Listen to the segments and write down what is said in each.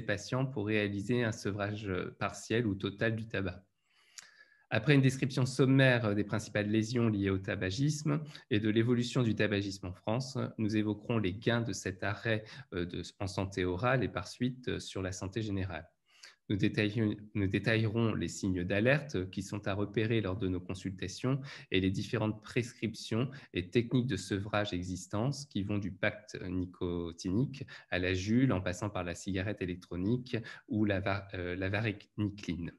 patients pour réaliser un sevrage partiel ou total du tabac. Après une description sommaire des principales lésions liées au tabagisme et de l'évolution du tabagisme en France, nous évoquerons les gains de cet arrêt en santé orale et par suite sur la santé générale. Nous détaillerons les signes d'alerte qui sont à repérer lors de nos consultations et les différentes prescriptions et techniques de sevrage existantes qui vont du pacte nicotinique à la Juul en passant par la cigarette électronique ou la varenicline.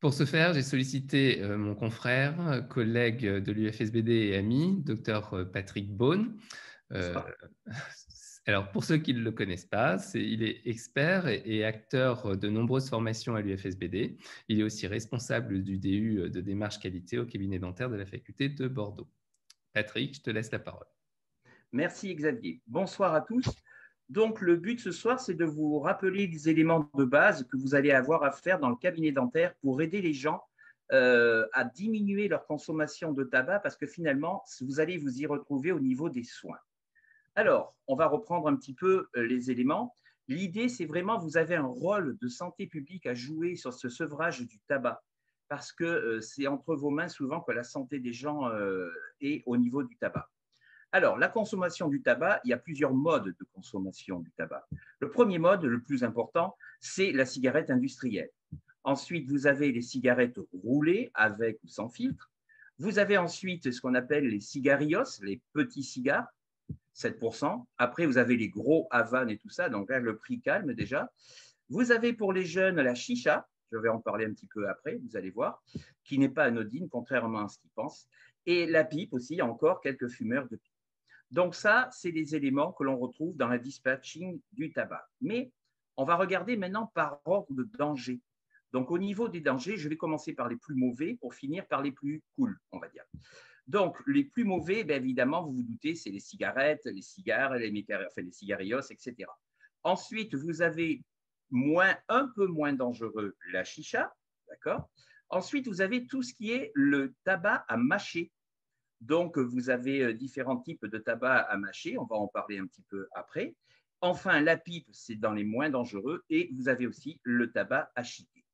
Pour ce faire, j'ai sollicité mon confrère, collègue de l'UFSBD et ami, Dr Patrick Beaune. Alors, pour ceux qui ne le connaissent pas, il est expert et acteur de nombreuses formations à l'UFSBD. Il est aussi responsable du DU de démarche qualité au cabinet dentaire de la faculté de Bordeaux. Patrick, je te laisse la parole. Merci Xavier. Bonsoir à tous. Donc, le but ce soir, c'est de vous rappeler les éléments de base que vous allez avoir à faire dans le cabinet dentaire pour aider les gens à diminuer leur consommation de tabac parce que finalement, vous allez vous y retrouver au niveau des soins. Alors, on va reprendre un petit peu les éléments. L'idée, c'est vraiment, vous avez un rôle de santé publique à jouer sur ce sevrage du tabac parce que c'est entre vos mains souvent que la santé des gens est au niveau du tabac. Alors, la consommation du tabac, il y a plusieurs modes de consommation du tabac. Le premier mode, le plus important, c'est la cigarette industrielle. Ensuite, vous avez les cigarettes roulées avec ou sans filtre. Vous avez ensuite ce qu'on appelle les cigarillos, les petits cigares, 7%. Après, vous avez les gros Havane et tout ça, donc là, le prix calme déjà. Vous avez pour les jeunes la chicha, je vais en parler un petit peu après, vous allez voir, qui n'est pas anodine, contrairement à ce qu'ils pensent. Et la pipe aussi, il y a encore quelques fumeurs de pipe. Donc ça, c'est des éléments que l'on retrouve dans la dispatching du tabac. Mais on va regarder maintenant par ordre de danger. Donc au niveau des dangers, je vais commencer par les plus mauvais pour finir par les plus cool, on va dire. Donc les plus mauvais, bien évidemment, vous vous doutez, c'est les cigarettes, les cigares, les cigarillos, etc. Ensuite, vous avez un peu moins dangereux, la chicha, d'accord. Ensuite, vous avez tout ce qui est le tabac à mâcher. Donc, vous avez différents types de tabac à mâcher. On va en parler un petit peu après. Enfin, la pipe, c'est dans les moins dangereux. Et vous avez aussi le tabac à chiquer.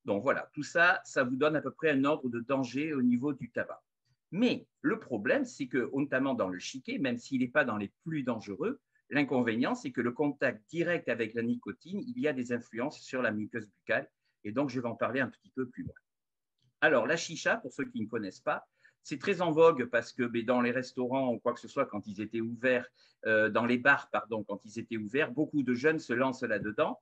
Donc, voilà, tout ça, ça vous donne à peu près un ordre de danger au niveau du tabac. Mais le problème, c'est que, notamment dans le chiquet, même s'il n'est pas dans les plus dangereux, l'inconvénient, c'est que le contact direct avec la nicotine, il y a des influences sur la muqueuse buccale. Et donc, je vais en parler un petit peu plus loin. Alors, la chicha, pour ceux qui ne connaissent pas, c'est très en vogue parce que dans les restaurants ou quoi que ce soit, quand ils étaient ouverts, dans les bars, pardon, quand ils étaient ouverts, beaucoup de jeunes se lancent là-dedans.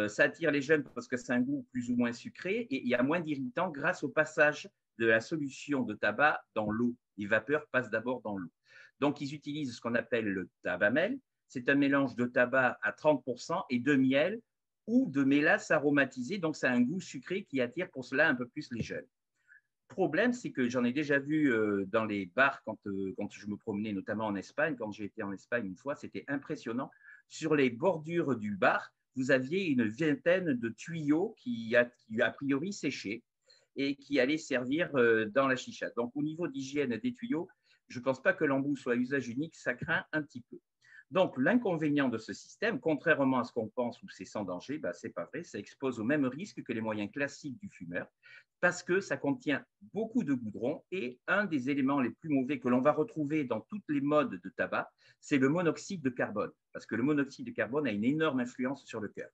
Ça attire les jeunes parce que c'est un goût plus ou moins sucré et il y a moins d'irritants grâce au passage de la solution de tabac dans l'eau. Les vapeurs passent d'abord dans l'eau. Donc, ils utilisent ce qu'on appelle le tabamel. C'est un mélange de tabac à 30% et de miel ou de mélasse aromatisée. Donc, c'est un goût sucré qui attire pour cela un peu plus les jeunes. Le problème, c'est que j'en ai déjà vu dans les bars quand je me promenais, notamment en Espagne. Quand j'ai été en Espagne une fois, c'était impressionnant. Sur les bordures du bar, vous aviez une vingtaine de tuyaux qui a priori séchaient et qui allaient servir dans la chicha. Donc, au niveau d'hygiène des tuyaux, je ne pense pas que l'embout soit à usage unique, ça craint un petit peu. Donc, l'inconvénient de ce système, contrairement à ce qu'on pense où c'est sans danger, ce n'est pas vrai, ça expose au même risque que les moyens classiques du fumeur parce que ça contient beaucoup de goudron et un des éléments les plus mauvais que l'on va retrouver dans toutes les modes de tabac, c'est le monoxyde de carbone parce que le monoxyde de carbone a une énorme influence sur le cœur.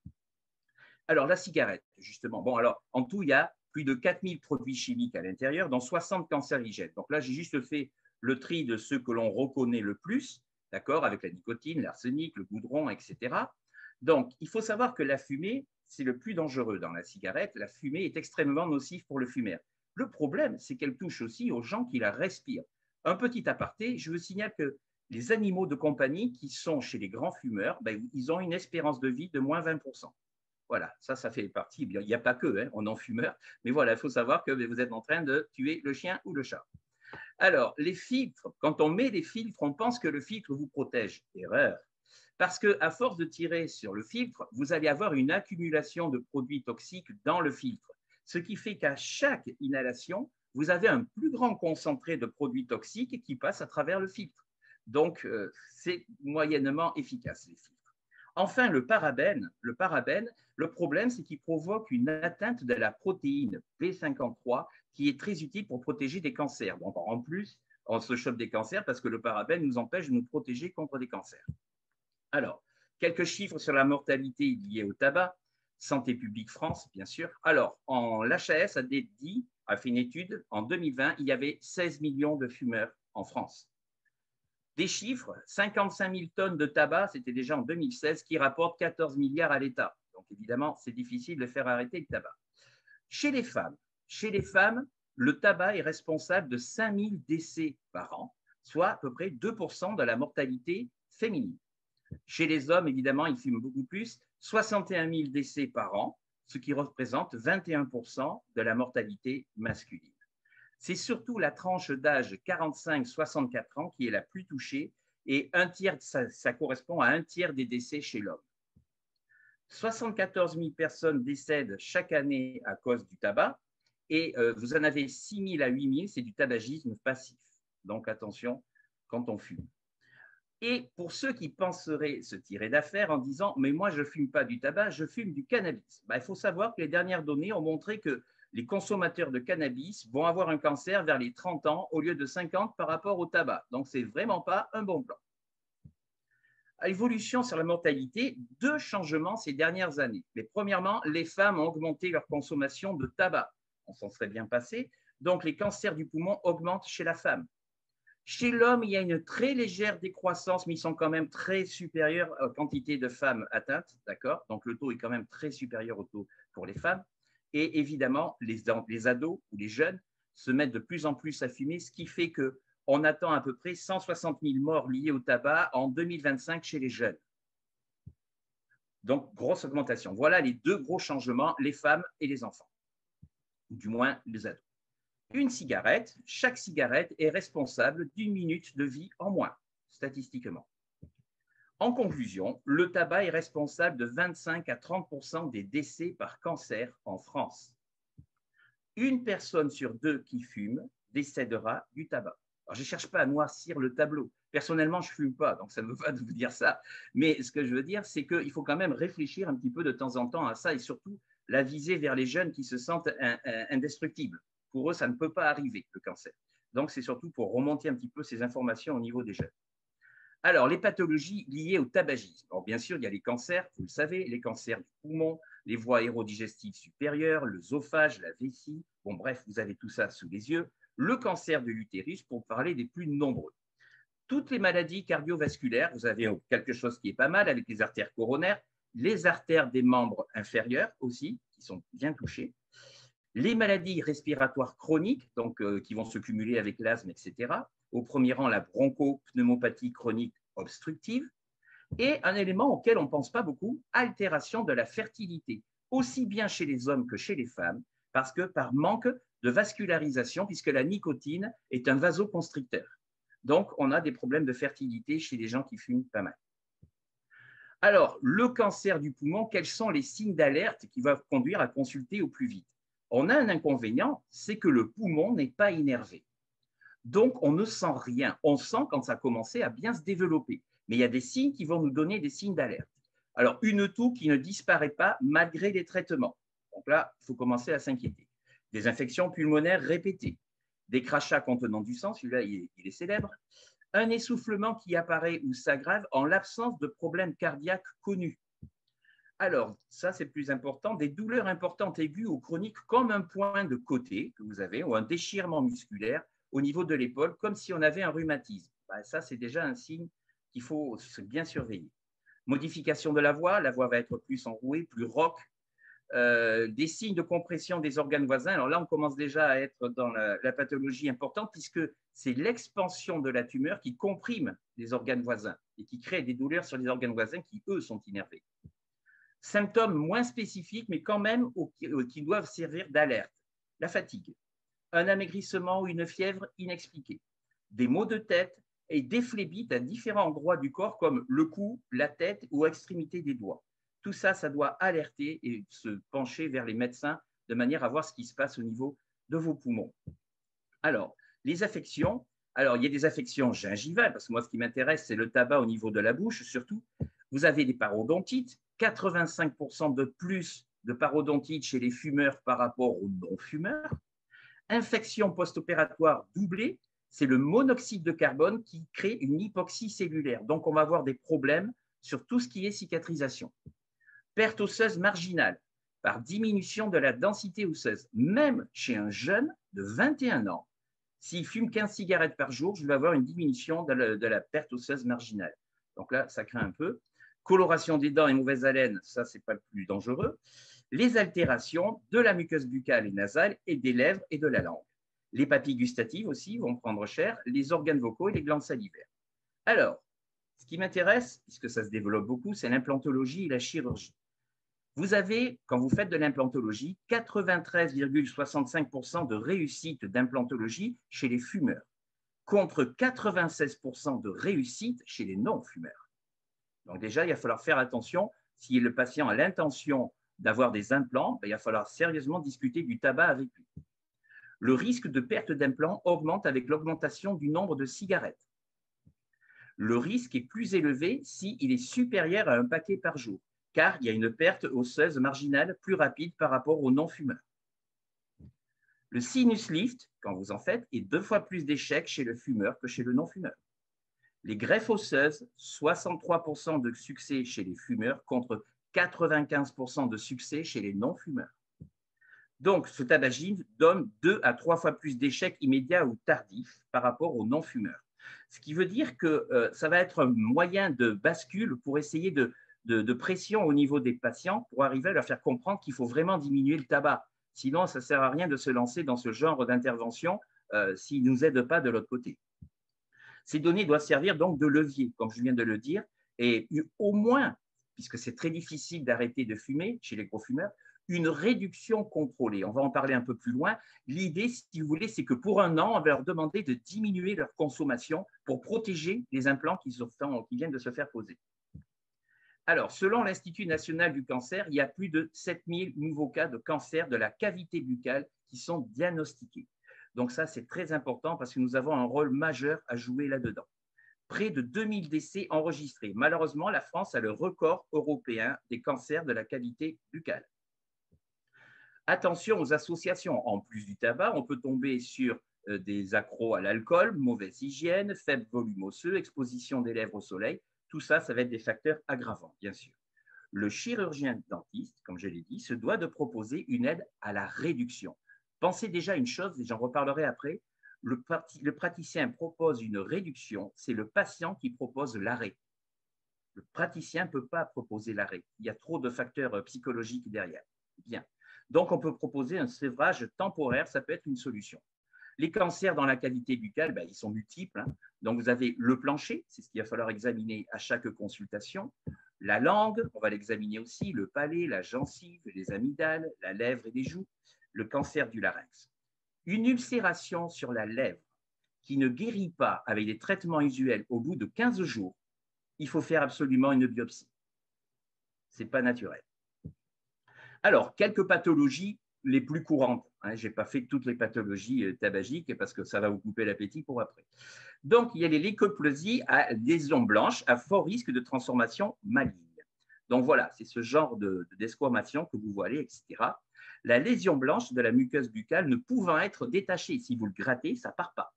Alors, la cigarette, justement. Bon, alors, en tout, il y a plus de 4000 produits chimiques à l'intérieur, dont 60 cancérigènes. Donc là, j'ai juste fait le tri de ceux que l'on reconnaît le plus, d'accord, avec la nicotine, l'arsenic, le goudron, etc. Donc, il faut savoir que la fumée, c'est le plus dangereux dans la cigarette. La fumée est extrêmement nocive pour le fumeur. Le problème, c'est qu'elle touche aussi aux gens qui la respirent. Un petit aparté, je vous signale que les animaux de compagnie qui sont chez les grands fumeurs, ils ont une espérance de vie de moins 20%. Voilà, ça fait partie. Il n'y a pas que, hein, on en fumeur, mais voilà, il faut savoir que vous êtes en train de tuer le chien ou le chat. Alors, les filtres, quand on met des filtres, on pense que le filtre vous protège. Erreur. Parce qu'à force de tirer sur le filtre, vous allez avoir une accumulation de produits toxiques dans le filtre. Ce qui fait qu'à chaque inhalation, vous avez un plus grand concentré de produits toxiques qui passe à travers le filtre. Donc, c'est moyennement efficace, les filtres. Enfin, le parabène, le problème, c'est qu'il provoque une atteinte de la protéine P53 qui est très utile pour protéger des cancers. Donc, en plus, on se chope des cancers parce que le parabène nous empêche de nous protéger contre des cancers. Alors, quelques chiffres sur la mortalité liée au tabac. Santé publique France, bien sûr. Alors, l'HAS a fait une étude, en 2020, il y avait 16 millions de fumeurs en France. Des chiffres, 55 000 tonnes de tabac, c'était déjà en 2016, qui rapportent 14 milliards à l'État. Donc, évidemment, c'est difficile de faire arrêter le tabac. Chez les femmes, le tabac est responsable de 5 000 décès par an, soit à peu près 2% de la mortalité féminine. Chez les hommes, évidemment, ils fument beaucoup plus, 61 000 décès par an, ce qui représente 21% de la mortalité masculine. C'est surtout la tranche d'âge 45-64 ans qui est la plus touchée et ça correspond à un tiers des décès chez l'homme. 74 000 personnes décèdent chaque année à cause du tabac et vous en avez 6 000 à 8 000, c'est du tabagisme passif. Donc attention quand on fume. Et pour ceux qui penseraient se tirer d'affaire en disant « mais moi je ne fume pas du tabac, je fume du cannabis », il faut savoir que les dernières données ont montré que les consommateurs de cannabis vont avoir un cancer vers les 30 ans au lieu de 50 par rapport au tabac. Donc, ce n'est vraiment pas un bon plan. À l'évolution sur la mortalité, 2 changements ces dernières années. Mais premièrement, les femmes ont augmenté leur consommation de tabac. On s'en serait bien passé. Donc, les cancers du poumon augmentent chez la femme. Chez l'homme, il y a une très légère décroissance, mais ils sont quand même très supérieurs à la quantité de femmes atteintes. D'accord ? Donc, le taux est quand même très supérieur au taux pour les femmes. Et évidemment, les ados ou les jeunes se mettent de plus en plus à fumer, ce qui fait qu'on attend à peu près 160 000 morts liées au tabac en 2025 chez les jeunes. Donc, grosse augmentation. Voilà les 2 gros changements, les femmes et les enfants, du moins les ados. Une cigarette, chaque cigarette est responsable d'1 minute de vie en moins, statistiquement. En conclusion, le tabac est responsable de 25 à 30% des décès par cancer en France. Une personne sur 2 qui fume décédera du tabac. Alors, je ne cherche pas à noircir le tableau. Personnellement, je ne fume pas, donc ça ne me va de vous dire ça. Mais ce que je veux dire, c'est qu'il faut quand même réfléchir un petit peu de temps en temps à ça et surtout la viser vers les jeunes qui se sentent indestructibles. Pour eux, ça ne peut pas arriver, le cancer. Donc, c'est surtout pour remonter un petit peu ces informations au niveau des jeunes. Alors, les pathologies liées au tabagisme. Alors, bien sûr, il y a les cancers, vous le savez, les cancers du poumon, les voies aérodigestives supérieures, l'œsophage, la vessie. Bon, bref, vous avez tout ça sous les yeux. Le cancer de l'utérus, pour parler des plus nombreux. Toutes les maladies cardiovasculaires, vous avez quelque chose qui est pas mal avec les artères coronaires, les artères des membres inférieurs aussi, qui sont bien touchées. Les maladies respiratoires chroniques, donc qui vont se cumuler avec l'asthme, etc. Au premier rang, la bronchopneumopathie chronique obstructive. Et un élément auquel on ne pense pas beaucoup, altération de la fertilité, aussi bien chez les hommes que chez les femmes, parce que par manque de vascularisation, puisque la nicotine est un vasoconstricteur. Donc, on a des problèmes de fertilité chez les gens qui fument pas mal. Alors, le cancer du poumon, quels sont les signes d'alerte qui vont conduire à consulter au plus vite? On a un inconvénient, c'est que le poumon n'est pas innervé. Donc, on ne sent rien. On sent quand ça a commencé à bien se développer. Mais il y a des signes qui vont nous donner des signes d'alerte. Alors, une toux qui ne disparaît pas malgré les traitements. Donc là, il faut commencer à s'inquiéter. Des infections pulmonaires répétées, des crachats contenant du sang, celui-là, il est célèbre. Un essoufflement qui apparaît ou s'aggrave en l'absence de problèmes cardiaques connus. Alors, ça, c'est plus important, des douleurs importantes aiguës ou chroniques comme un point de côté que vous avez ou un déchirement musculaire au niveau de l'épaule, comme si on avait un rhumatisme. Ça, c'est déjà un signe qu'il faut bien surveiller. Modification de la voix va être plus enrouée, plus rauque. Des signes de compression des organes voisins. Alors là, on commence déjà à être dans la pathologie importante puisque c'est l'expansion de la tumeur qui comprime les organes voisins et qui crée des douleurs sur les organes voisins qui, eux, sont innervés. Symptômes moins spécifiques, mais quand même qui doivent servir d'alerte. La fatigue, un amaigrissement ou une fièvre inexpliquée, des maux de tête et des phlébites à différents endroits du corps comme le cou, la tête ou extrémité des doigts. Tout ça, ça doit alerter et se pencher vers les médecins de manière à voir ce qui se passe au niveau de vos poumons. Alors, les affections. Alors, il y a des affections gingivales, parce que moi, ce qui m'intéresse, c'est le tabac au niveau de la bouche, surtout. Vous avez des parodontites, 85% de plus de parodontites chez les fumeurs par rapport aux non-fumeurs. Infection post-opératoire doublée, c'est le monoxyde de carbone qui crée une hypoxie cellulaire. Donc, on va avoir des problèmes sur tout ce qui est cicatrisation. Perte osseuse marginale par diminution de la densité osseuse. Même chez un jeune de 21 ans, s'il fume 15 cigarettes par jour, je vais avoir une diminution de la perte osseuse marginale. Donc là, ça craint un peu. Coloration des dents et mauvaise haleine, ça, ce n'est pas le plus dangereux. Les altérations de la muqueuse buccale et nasale et des lèvres et de la langue. Les papilles gustatives aussi vont prendre cher, les organes vocaux et les glandes salivaires. Alors, ce qui m'intéresse, puisque ça se développe beaucoup, c'est l'implantologie et la chirurgie. Vous avez, quand vous faites de l'implantologie, 93,65% de réussite d'implantologie chez les fumeurs, contre 96% de réussite chez les non-fumeurs. Donc déjà, il va falloir faire attention. Si le patient a l'intention d'avoir des implants, il va falloir sérieusement discuter du tabac avec lui. Le risque de perte d'implant augmente avec l'augmentation du nombre de cigarettes. Le risque est plus élevé s'il est supérieur à un paquet par jour, car il y a une perte osseuse marginale plus rapide par rapport aux non-fumeurs. Le sinus lift, quand vous en faites, est 2 fois plus d'échecs chez le fumeur que chez le non-fumeur. Les greffes osseuses, 63% de succès chez les fumeurs contre 95% de succès chez les non-fumeurs. Donc, ce tabagisme donne 2 à 3 fois plus d'échecs immédiats ou tardifs par rapport aux non-fumeurs. Ce qui veut dire que ça va être un moyen de bascule pour essayer de pression au niveau des patients pour arriver à leur faire comprendre qu'il faut vraiment diminuer le tabac. Sinon, ça ne sert à rien de se lancer dans ce genre d'intervention s'ils ne nous aident pas de l'autre côté. Ces données doivent servir donc de levier, comme je viens de le dire, et au moins, puisque c'est très difficile d'arrêter de fumer chez les gros fumeurs, une réduction contrôlée. On va en parler un peu plus loin. L'idée, si vous voulez, c'est que pour un an, on va leur demander de diminuer leur consommation pour protéger les implants qui viennent de se faire poser. Alors, selon l'Institut national du cancer, il y a plus de 7000 nouveaux cas de cancer de la cavité buccale qui sont diagnostiqués. Donc ça, c'est très important parce que nous avons un rôle majeur à jouer là-dedans. Près de 2000 décès enregistrés. Malheureusement, la France a le record européen des cancers de la cavité buccale. Attention aux associations. En plus du tabac, on peut tomber sur des accros à l'alcool, mauvaise hygiène, faible volume osseux, exposition des lèvres au soleil. Tout ça, ça va être des facteurs aggravants, bien sûr. Le chirurgien dentiste, comme je l'ai dit, se doit de proposer une aide à la réduction. Pensez déjà à une chose, et j'en reparlerai après, le praticien propose une réduction, c'est le patient qui propose l'arrêt. Le praticien ne peut pas proposer l'arrêt. Il y a trop de facteurs psychologiques derrière. Bien. Donc, on peut proposer un sévrage temporaire, ça peut être une solution. Les cancers dans la cavité buccale, ils sont multiples. Donc, vous avez le plancher, c'est ce qu'il va falloir examiner à chaque consultation. La langue, on va l'examiner aussi, le palais, la gencive, les amygdales, la lèvre et les joues, le cancer du larynx. Une ulcération sur la lèvre qui ne guérit pas avec des traitements usuels au bout de 15 jours, il faut faire absolument une biopsie. Ce n'est pas naturel. Alors, quelques pathologies les plus courantes. Je n'ai pas fait toutes les pathologies tabagiques parce que ça va vous couper l'appétit pour après. Donc, il y a les leucoplasies à lésions blanches à fort risque de transformation maligne. Donc voilà, c'est ce genre de desquamation que vous voyez, etc. La lésion blanche de la muqueuse buccale ne pouvant être détachée. Si vous le grattez, ça ne part pas.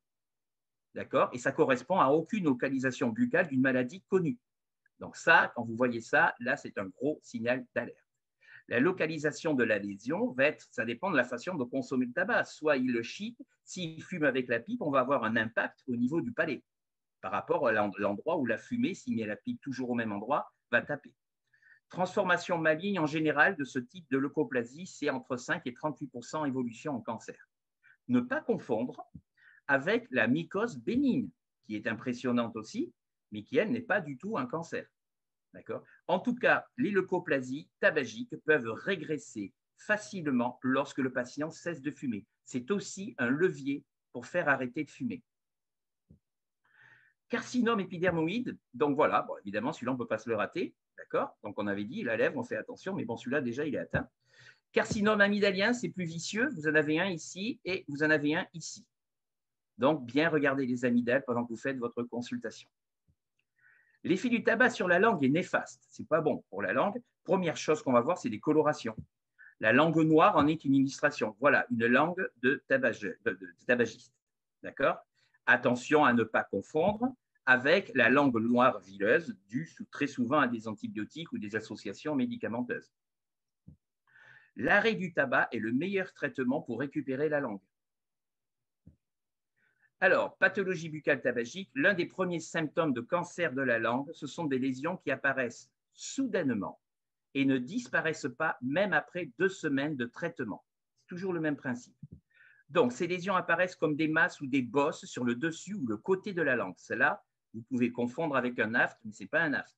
D'accord? Et ça correspond à aucune localisation buccale d'une maladie connue. Donc ça, quand vous voyez ça, là, c'est un gros signal d'alerte. La localisation de la lésion va être, ça dépend de la façon de consommer le tabac. Soit il le chie, s'il fume avec la pipe, on va avoir un impact au niveau du palais par rapport à l'endroit où la fumée, s'il met la pipe toujours au même endroit, va taper. Transformation maligne en général de ce type de leucoplasie, c'est entre 5 et 38% évolution en cancer. Ne pas confondre avec la mycose bénigne, qui est impressionnante aussi, mais qui, elle, n'est pas du tout un cancer. En tout cas, les leucoplasies tabagiques peuvent régresser facilement lorsque le patient cesse de fumer. C'est aussi un levier pour faire arrêter de fumer. Carcinome épidermoïde, donc voilà, bon, évidemment, celui-là, on ne peut pas se le rater. D'accord? Donc, on avait dit, la lèvre, on fait attention, mais bon, celui-là, déjà, il est atteint. Carcinome amygdalien, c'est plus vicieux. Vous en avez un ici et vous en avez un ici. Donc, bien regarder les amygdales pendant que vous faites votre consultation. L'effet du tabac sur la langue est néfaste. Ce n'est pas bon pour la langue. Première chose qu'on va voir, c'est des colorations. La langue noire en est une illustration. Voilà, une langue de tabagiste. D'accord? Attention à ne pas confondre avec la langue noire vileuse due très souvent à des antibiotiques ou des associations médicamenteuses. L'arrêt du tabac est le meilleur traitement pour récupérer la langue. Alors, pathologie buccale tabagique, l'un des premiers symptômes de cancer de la langue, ce sont des lésions qui apparaissent soudainement et ne disparaissent pas même après 2 semaines de traitement. C'est toujours le même principe. Donc, ces lésions apparaissent comme des masses ou des bosses sur le dessus ou le côté de la langue. Cela, vous pouvez confondre avec un aphte, mais ce n'est pas un aphte.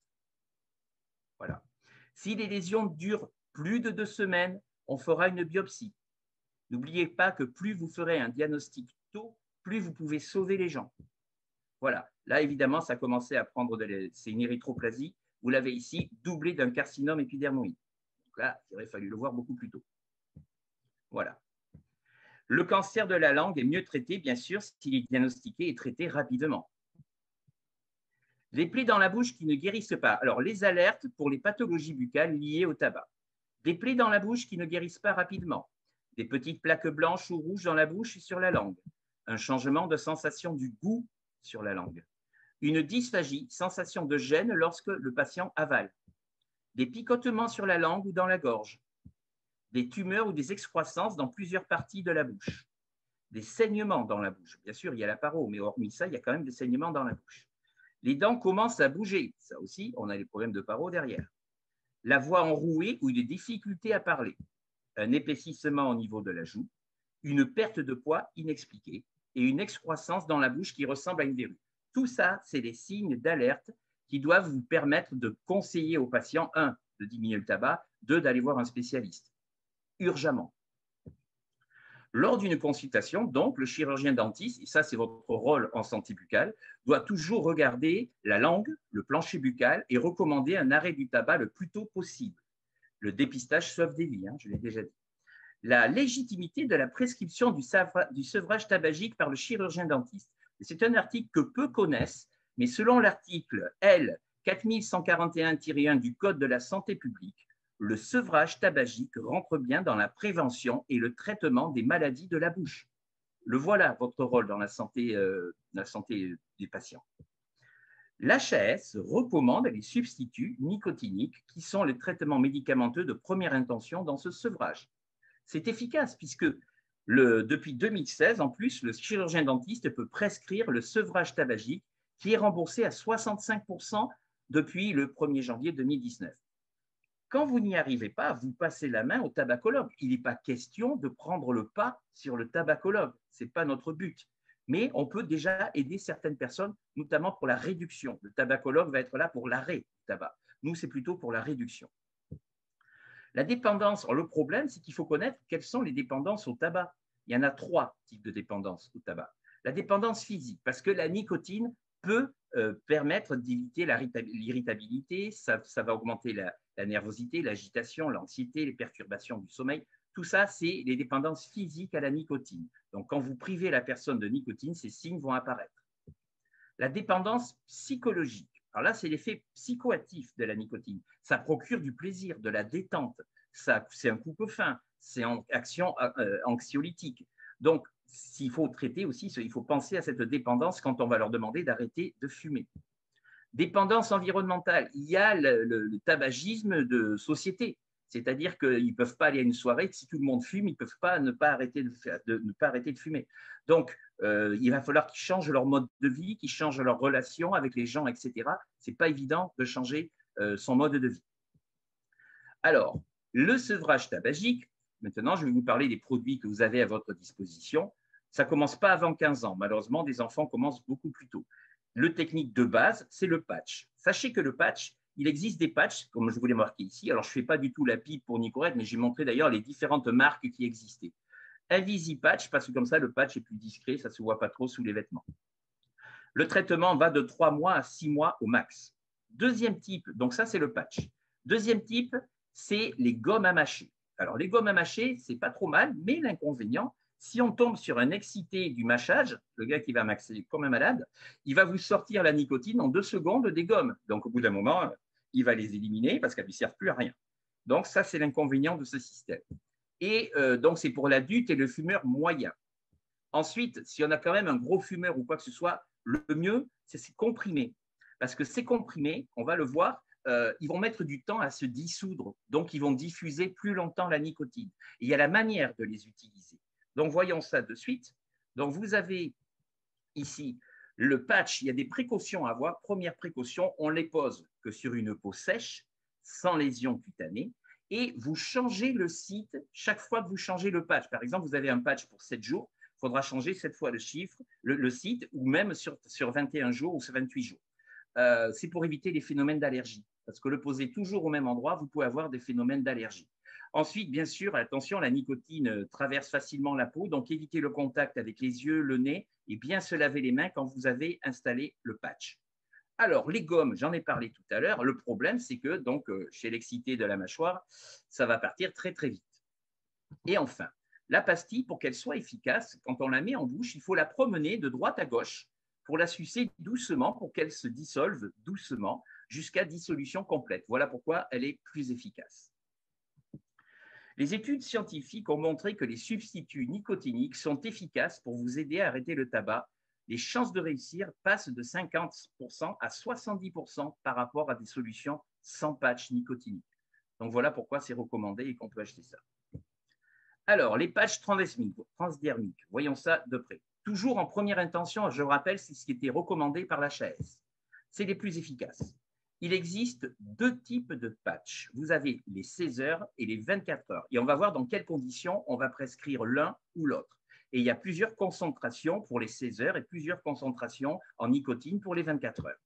Voilà. Si les lésions durent plus de 2 semaines, on fera une biopsie. N'oubliez pas que plus vous ferez un diagnostic tôt, plus vous pouvez sauver les gens. Voilà. Là, évidemment, ça a commencé à prendre c'est une érythroplasie. Vous l'avez ici, doublé d'un carcinome épidermoïde. Donc là, il aurait fallu le voir beaucoup plus tôt. Voilà. Le cancer de la langue est mieux traité, bien sûr, s'il est diagnostiqué et traité rapidement. Les plaies dans la bouche qui ne guérissent pas. Alors, les alertes pour les pathologies buccales liées au tabac. Des plaies dans la bouche qui ne guérissent pas rapidement. Des petites plaques blanches ou rouges dans la bouche et sur la langue. Un changement de sensation du goût sur la langue. Une dysphagie, sensation de gêne lorsque le patient avale. Des picotements sur la langue ou dans la gorge. Des tumeurs ou des excroissances dans plusieurs parties de la bouche. Des saignements dans la bouche. Bien sûr, il y a la paro, mais hormis ça, il y a quand même des saignements dans la bouche. Les dents commencent à bouger. Ça aussi, on a les problèmes de paro derrière. La voix enrouée ou des difficultés à parler. Un épaississement au niveau de la joue. Une perte de poids inexpliquée et une excroissance dans la bouche qui ressemble à une verrue. Tout ça, c'est des signes d'alerte qui doivent vous permettre de conseiller aux patients, 1, de diminuer le tabac, 2, d'aller voir un spécialiste, urgemment. Lors d'une consultation, donc, le chirurgien dentiste, et ça c'est votre rôle en santé buccale, doit toujours regarder la langue, le plancher buccal et recommander un arrêt du tabac le plus tôt possible. Le dépistage sauve des vies, je l'ai déjà dit. La légitimité de la prescription du sevrage tabagique par le chirurgien dentiste. C'est un article que peu connaissent, mais selon l'article L 4141-1 du Code de la santé publique, le sevrage tabagique rentre bien dans la prévention et le traitement des maladies de la bouche. Le voilà, votre rôle dans la santé des patients. L'HAS recommande les substituts nicotiniques qui sont les traitements médicamenteux de première intention dans ce sevrage. C'est efficace puisque depuis 2016, en plus, le chirurgien dentiste peut prescrire le sevrage tabagique qui est remboursé à 65% depuis le 1er janvier 2019. Quand vous n'y arrivez pas, vous passez la main au tabacologue. Il n'est pas question de prendre le pas sur le tabacologue. Ce n'est pas notre but. Mais on peut déjà aider certaines personnes, notamment pour la réduction. Le tabacologue va être là pour l'arrêt du tabac. Nous, c'est plutôt pour la réduction. La dépendance, le problème, c'est qu'il faut connaître quelles sont les dépendances au tabac. Il y en a 3 types de dépendance au tabac. La dépendance physique, parce que la nicotine peut permettre d'éviter l'irritabilité, ça va augmenter la nervosité, l'agitation, l'anxiété, les perturbations du sommeil. Tout ça, c'est les dépendances physiques à la nicotine. Donc, quand vous privez la personne de nicotine, ces signes vont apparaître. La dépendance psychologique. Alors là, c'est l'effet psychoactif de la nicotine. Ça procure du plaisir, de la détente. C'est un coupe-faim, c'est en action anxiolytique. Donc, s'il faut traiter aussi, il faut penser à cette dépendance quand on va leur demander d'arrêter de fumer. Dépendance environnementale. Il y a le tabagisme de société. C'est-à-dire qu'ils ne peuvent pas aller à une soirée, si tout le monde fume, ils ne peuvent pas ne pas arrêter de fumer. Donc, il va falloir qu'ils changent leur mode de vie, qu'ils changent leur relation avec les gens, etc. Ce n'est pas évident de changer son mode de vie. Alors, le sevrage tabagique, maintenant, je vais vous parler des produits que vous avez à votre disposition. Ça ne commence pas avant 15 ans. Malheureusement, des enfants commencent beaucoup plus tôt. Le technique de base, c'est le patch. Sachez que le patch, il existe des patchs, comme je vous l'ai marqué ici. Alors, je ne fais pas du tout la pub pour Nicorette, mais j'ai montré d'ailleurs les différentes marques qui existaient. Invisi-patch, parce que comme ça, le patch est plus discret, ça ne se voit pas trop sous les vêtements. Le traitement va de 3 mois à 6 mois au max. Deuxième type, donc ça, c'est le patch. Deuxième type, c'est les gommes à mâcher. Alors, les gommes à mâcher, ce n'est pas trop mal, mais l'inconvénient, Si on tombe sur un excité du mâchage, le gars qui va mâcher comme un malade, il va vous sortir la nicotine en 2 secondes des gommes. Donc, au bout d'un moment, il va les éliminer parce qu'elles ne lui servent plus à rien. Donc, ça, c'est l'inconvénient de ce système. Et donc, c'est pour l'adulte et le fumeur moyen. Ensuite, si on a quand même un gros fumeur ou quoi que ce soit, le mieux, c'est ces comprimés. Parce que ces comprimés, on va le voir, ils vont mettre du temps à se dissoudre. Donc, ils vont diffuser plus longtemps la nicotine. Et il y a la manière de les utiliser. Donc, voyons ça de suite. Donc, vous avez ici le patch. Il y a des précautions à avoir. Première précaution, on les pose que sur une peau sèche, sans lésion cutanée. Et vous changez le site chaque fois que vous changez le patch. Par exemple, vous avez un patch pour 7 jours. Il faudra changer 7 fois le chiffre, le site, ou même sur 21 jours ou sur 28 jours. C'est pour éviter les phénomènes d'allergie. Parce que le poser toujours au même endroit, vous pouvez avoir des phénomènes d'allergie. Ensuite, bien sûr, attention, la nicotine traverse facilement la peau, donc évitez le contact avec les yeux, le nez, et bien se laver les mains quand vous avez installé le patch. Alors, les gommes, j'en ai parlé tout à l'heure. Le problème, c'est que donc, chez l'excité de la mâchoire, ça va partir très, très vite. Et enfin, la pastille, pour qu'elle soit efficace, quand on la met en bouche, il faut la promener de droite à gauche pour la sucer doucement, pour qu'elle se dissolve doucement jusqu'à dissolution complète. Voilà pourquoi elle est plus efficace. Les études scientifiques ont montré que les substituts nicotiniques sont efficaces pour vous aider à arrêter le tabac. Les chances de réussir passent de 50% à 70% par rapport à des solutions sans patch nicotinique. Donc voilà pourquoi c'est recommandé et qu'on peut acheter ça. Alors, les patchs transdermiques, voyons ça de près. Toujours en première intention, je rappelle, c'est ce qui était recommandé par l'HAS. C'est les plus efficaces. Il existe 2 types de patchs. Vous avez les 16 heures et les 24 heures. Et on va voir dans quelles conditions on va prescrire l'un ou l'autre. Et il y a plusieurs concentrations pour les 16 heures et plusieurs concentrations en nicotine pour les 24 heures.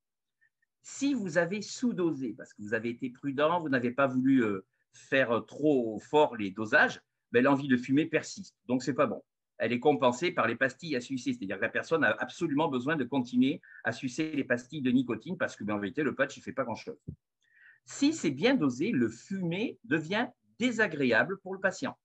Si vous avez sous-dosé, parce que vous avez été prudent, vous n'avez pas voulu faire trop fort les dosages, ben, l'envie de fumer persiste. Donc, ce n'est pas bon. Elle est compensée par les pastilles à sucer, c'est-à-dire que la personne a absolument besoin de continuer à sucer les pastilles de nicotine parce que, ben, en vérité, le patch, il ne fait pas grand-chose. Si c'est bien dosé, le fumer devient désagréable pour le patient.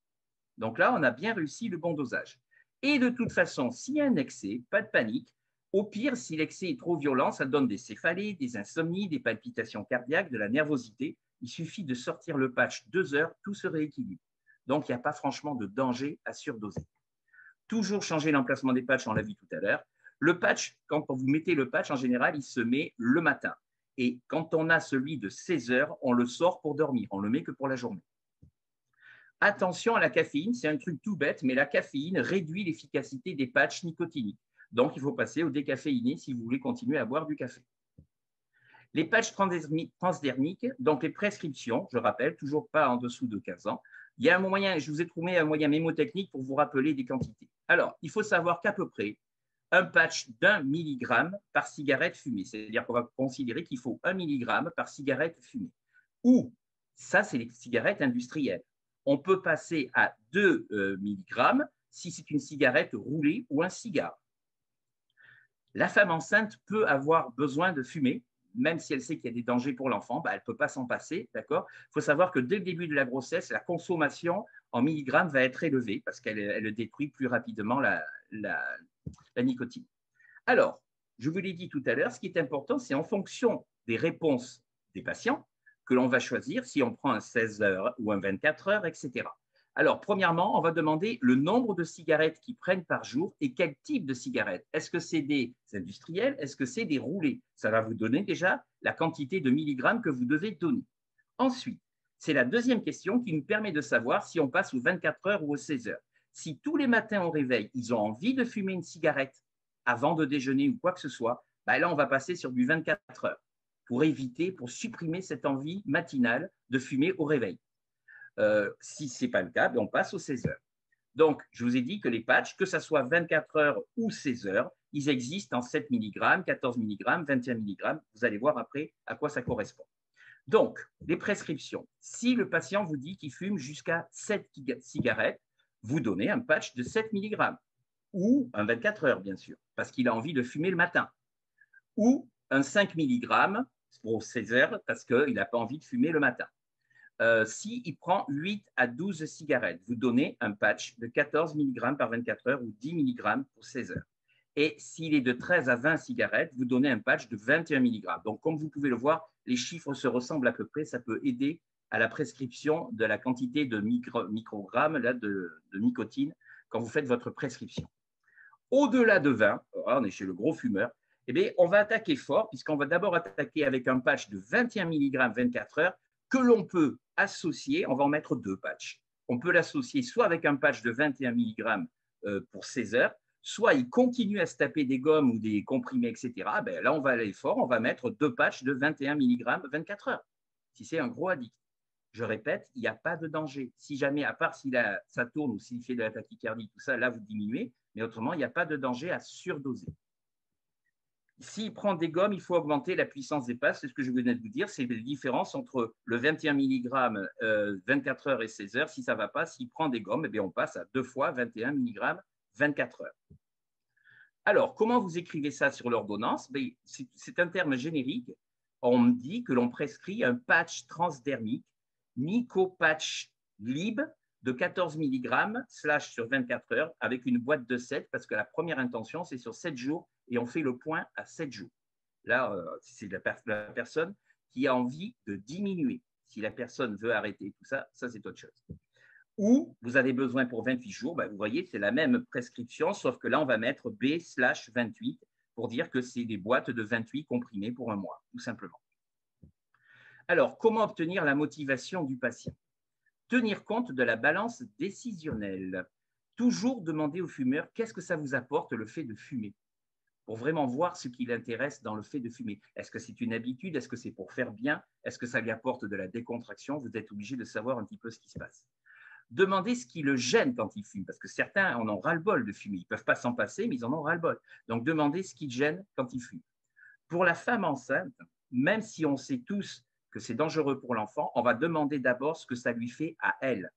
Donc là, on a bien réussi le bon dosage. Et de toute façon, s'il y a un excès, pas de panique. Au pire, si l'excès est trop violent, ça donne des céphalées, des insomnies, des palpitations cardiaques, de la nervosité. Il suffit de sortir le patch 2 heures, tout se rééquilibre. Donc, il n'y a pas franchement de danger à surdoser. Toujours changer l'emplacement des patchs, on l'a vu tout à l'heure. Le patch, quand vous mettez le patch, en général, il se met le matin. Et quand on a celui de 16 heures, on le sort pour dormir. On ne le met que pour la journée. Attention à la caféine, c'est un truc tout bête, mais la caféine réduit l'efficacité des patchs nicotiniques. Donc, il faut passer au décaféiné si vous voulez continuer à boire du café. Les patchs transdermiques, donc les prescriptions, je rappelle, toujours pas en dessous de 15 ans. Il y a un moyen, je vous ai trouvé un moyen mémotechnique pour vous rappeler des quantités. Alors, il faut savoir qu'à peu près, un patch d'1 milligramme par cigarette fumée. C'est-à-dire qu'on va considérer qu'il faut 1 milligramme par cigarette fumée. Ou, ça, c'est les cigarettes industrielles. On peut passer à 2 milligrammes si c'est une cigarette roulée ou un cigare. La femme enceinte peut avoir besoin de fumer, même si elle sait qu'il y a des dangers pour l'enfant, ben, elle ne peut pas s'en passer, d'accord ? Il faut savoir que dès le début de la grossesse, la consommation en milligrammes va être élevée parce qu'elle détruit plus rapidement la nicotine. Alors, je vous l'ai dit tout à l'heure, ce qui est important, c'est en fonction des réponses des patients que l'on va choisir si on prend un 16 heures ou un 24 heures, etc. Alors, premièrement, on va demander le nombre de cigarettes qu'ils prennent par jour et quel type de cigarettes. Est-ce que c'est des industriels? Est-ce que c'est des roulés? Ça va vous donner déjà la quantité de milligrammes que vous devez donner. Ensuite, c'est la deuxième question qui nous permet de savoir si on passe aux 24 heures ou aux 16 heures. Si tous les matins au réveil, ils ont envie de fumer une cigarette avant de déjeuner ou quoi que ce soit, ben là, on va passer sur du 24 heures pour éviter, pour supprimer cette envie matinale de fumer au réveil. Si ce n'est pas le cas, on passe aux 16 heures. Donc, je vous ai dit que les patchs, que ce soit 24 heures ou 16 heures, ils existent en 7 mg, 14 mg, 21 mg. Vous allez voir après à quoi ça correspond. Donc, les prescriptions. Si le patient vous dit qu'il fume jusqu'à 7 cigarettes, vous donnez un patch de 7 mg ou un 24 heures, bien sûr, parce qu'il a envie de fumer le matin, ou un 5 mg pour 16 heures parce qu'il n'a pas envie de fumer le matin. s'il prend 8 à 12 cigarettes, vous donnez un patch de 14 mg par 24 heures ou 10 mg pour 16 heures. Et s'il est de 13 à 20 cigarettes, vous donnez un patch de 21 mg. Donc, comme vous pouvez le voir, les chiffres se ressemblent à peu près. Ça peut aider à la prescription de la quantité de microgrammes là, de nicotine quand vous faites votre prescription. Au-delà de 20, on est chez le gros fumeur, eh bien, on va attaquer fort, puisqu'on va d'abord attaquer avec un patch de 21 mg 24 heures que l'on peut associer, on va en mettre 2 patchs. On peut l'associer soit avec un patch de 21 mg pour 16 heures, soit il continue à se taper des gommes ou des comprimés, etc. Ben là, on va aller fort, on va mettre 2 patchs de 21 mg 24 heures, si c'est un gros addict. Je répète, il n'y a pas de danger. Si jamais, à part si ça tourne ou s'il fait de la tachycardie, tout ça, là, vous diminuez, mais autrement, il n'y a pas de danger à surdoser. S'il prend des gommes, il faut augmenter la puissance des passes. C'est ce que je venais de vous dire. C'est la différence entre le 21 mg 24 heures et 16 heures. Si ça ne va pas, s'il prend des gommes, eh bien, on passe à 2 fois 21 mg 24 heures. Alors, comment vous écrivez ça sur l'ordonnance? C'est un terme générique. On me dit que l'on prescrit un patch transdermique, Mycopatch Lib, de 14 mg sur 24 heures avec une boîte de 7 parce que la première intention, c'est sur 7 jours et on fait le point à 7 jours. Là, c'est la personne qui a envie de diminuer. Si la personne veut arrêter tout ça, ça c'est autre chose. Ou vous avez besoin pour 28 jours, vous voyez, c'est la même prescription, sauf que là, on va mettre B/28 pour dire que c'est des boîtes de 28 comprimés pour un mois, tout simplement. Alors, comment obtenir la motivation du patient? Tenir compte de la balance décisionnelle. Toujours demander au fumeur qu'est-ce que ça vous apporte le fait de fumer, pour vraiment voir ce qui l'intéresse dans le fait de fumer. Est-ce que c'est une habitude? Est-ce que c'est pour faire bien? Est-ce que ça lui apporte de la décontraction? Vous êtes obligé de savoir un petit peu ce qui se passe. Demandez ce qui le gêne quand il fume, parce que certains en ont ras-le-bol de fumer. Ils ne peuvent pas s'en passer, mais ils en ont ras-le-bol. Donc, demandez ce qui le gêne quand il fume. Pour la femme enceinte, même si on sait tous que c'est dangereux pour l'enfant, on va demander d'abord ce que ça lui fait à elle,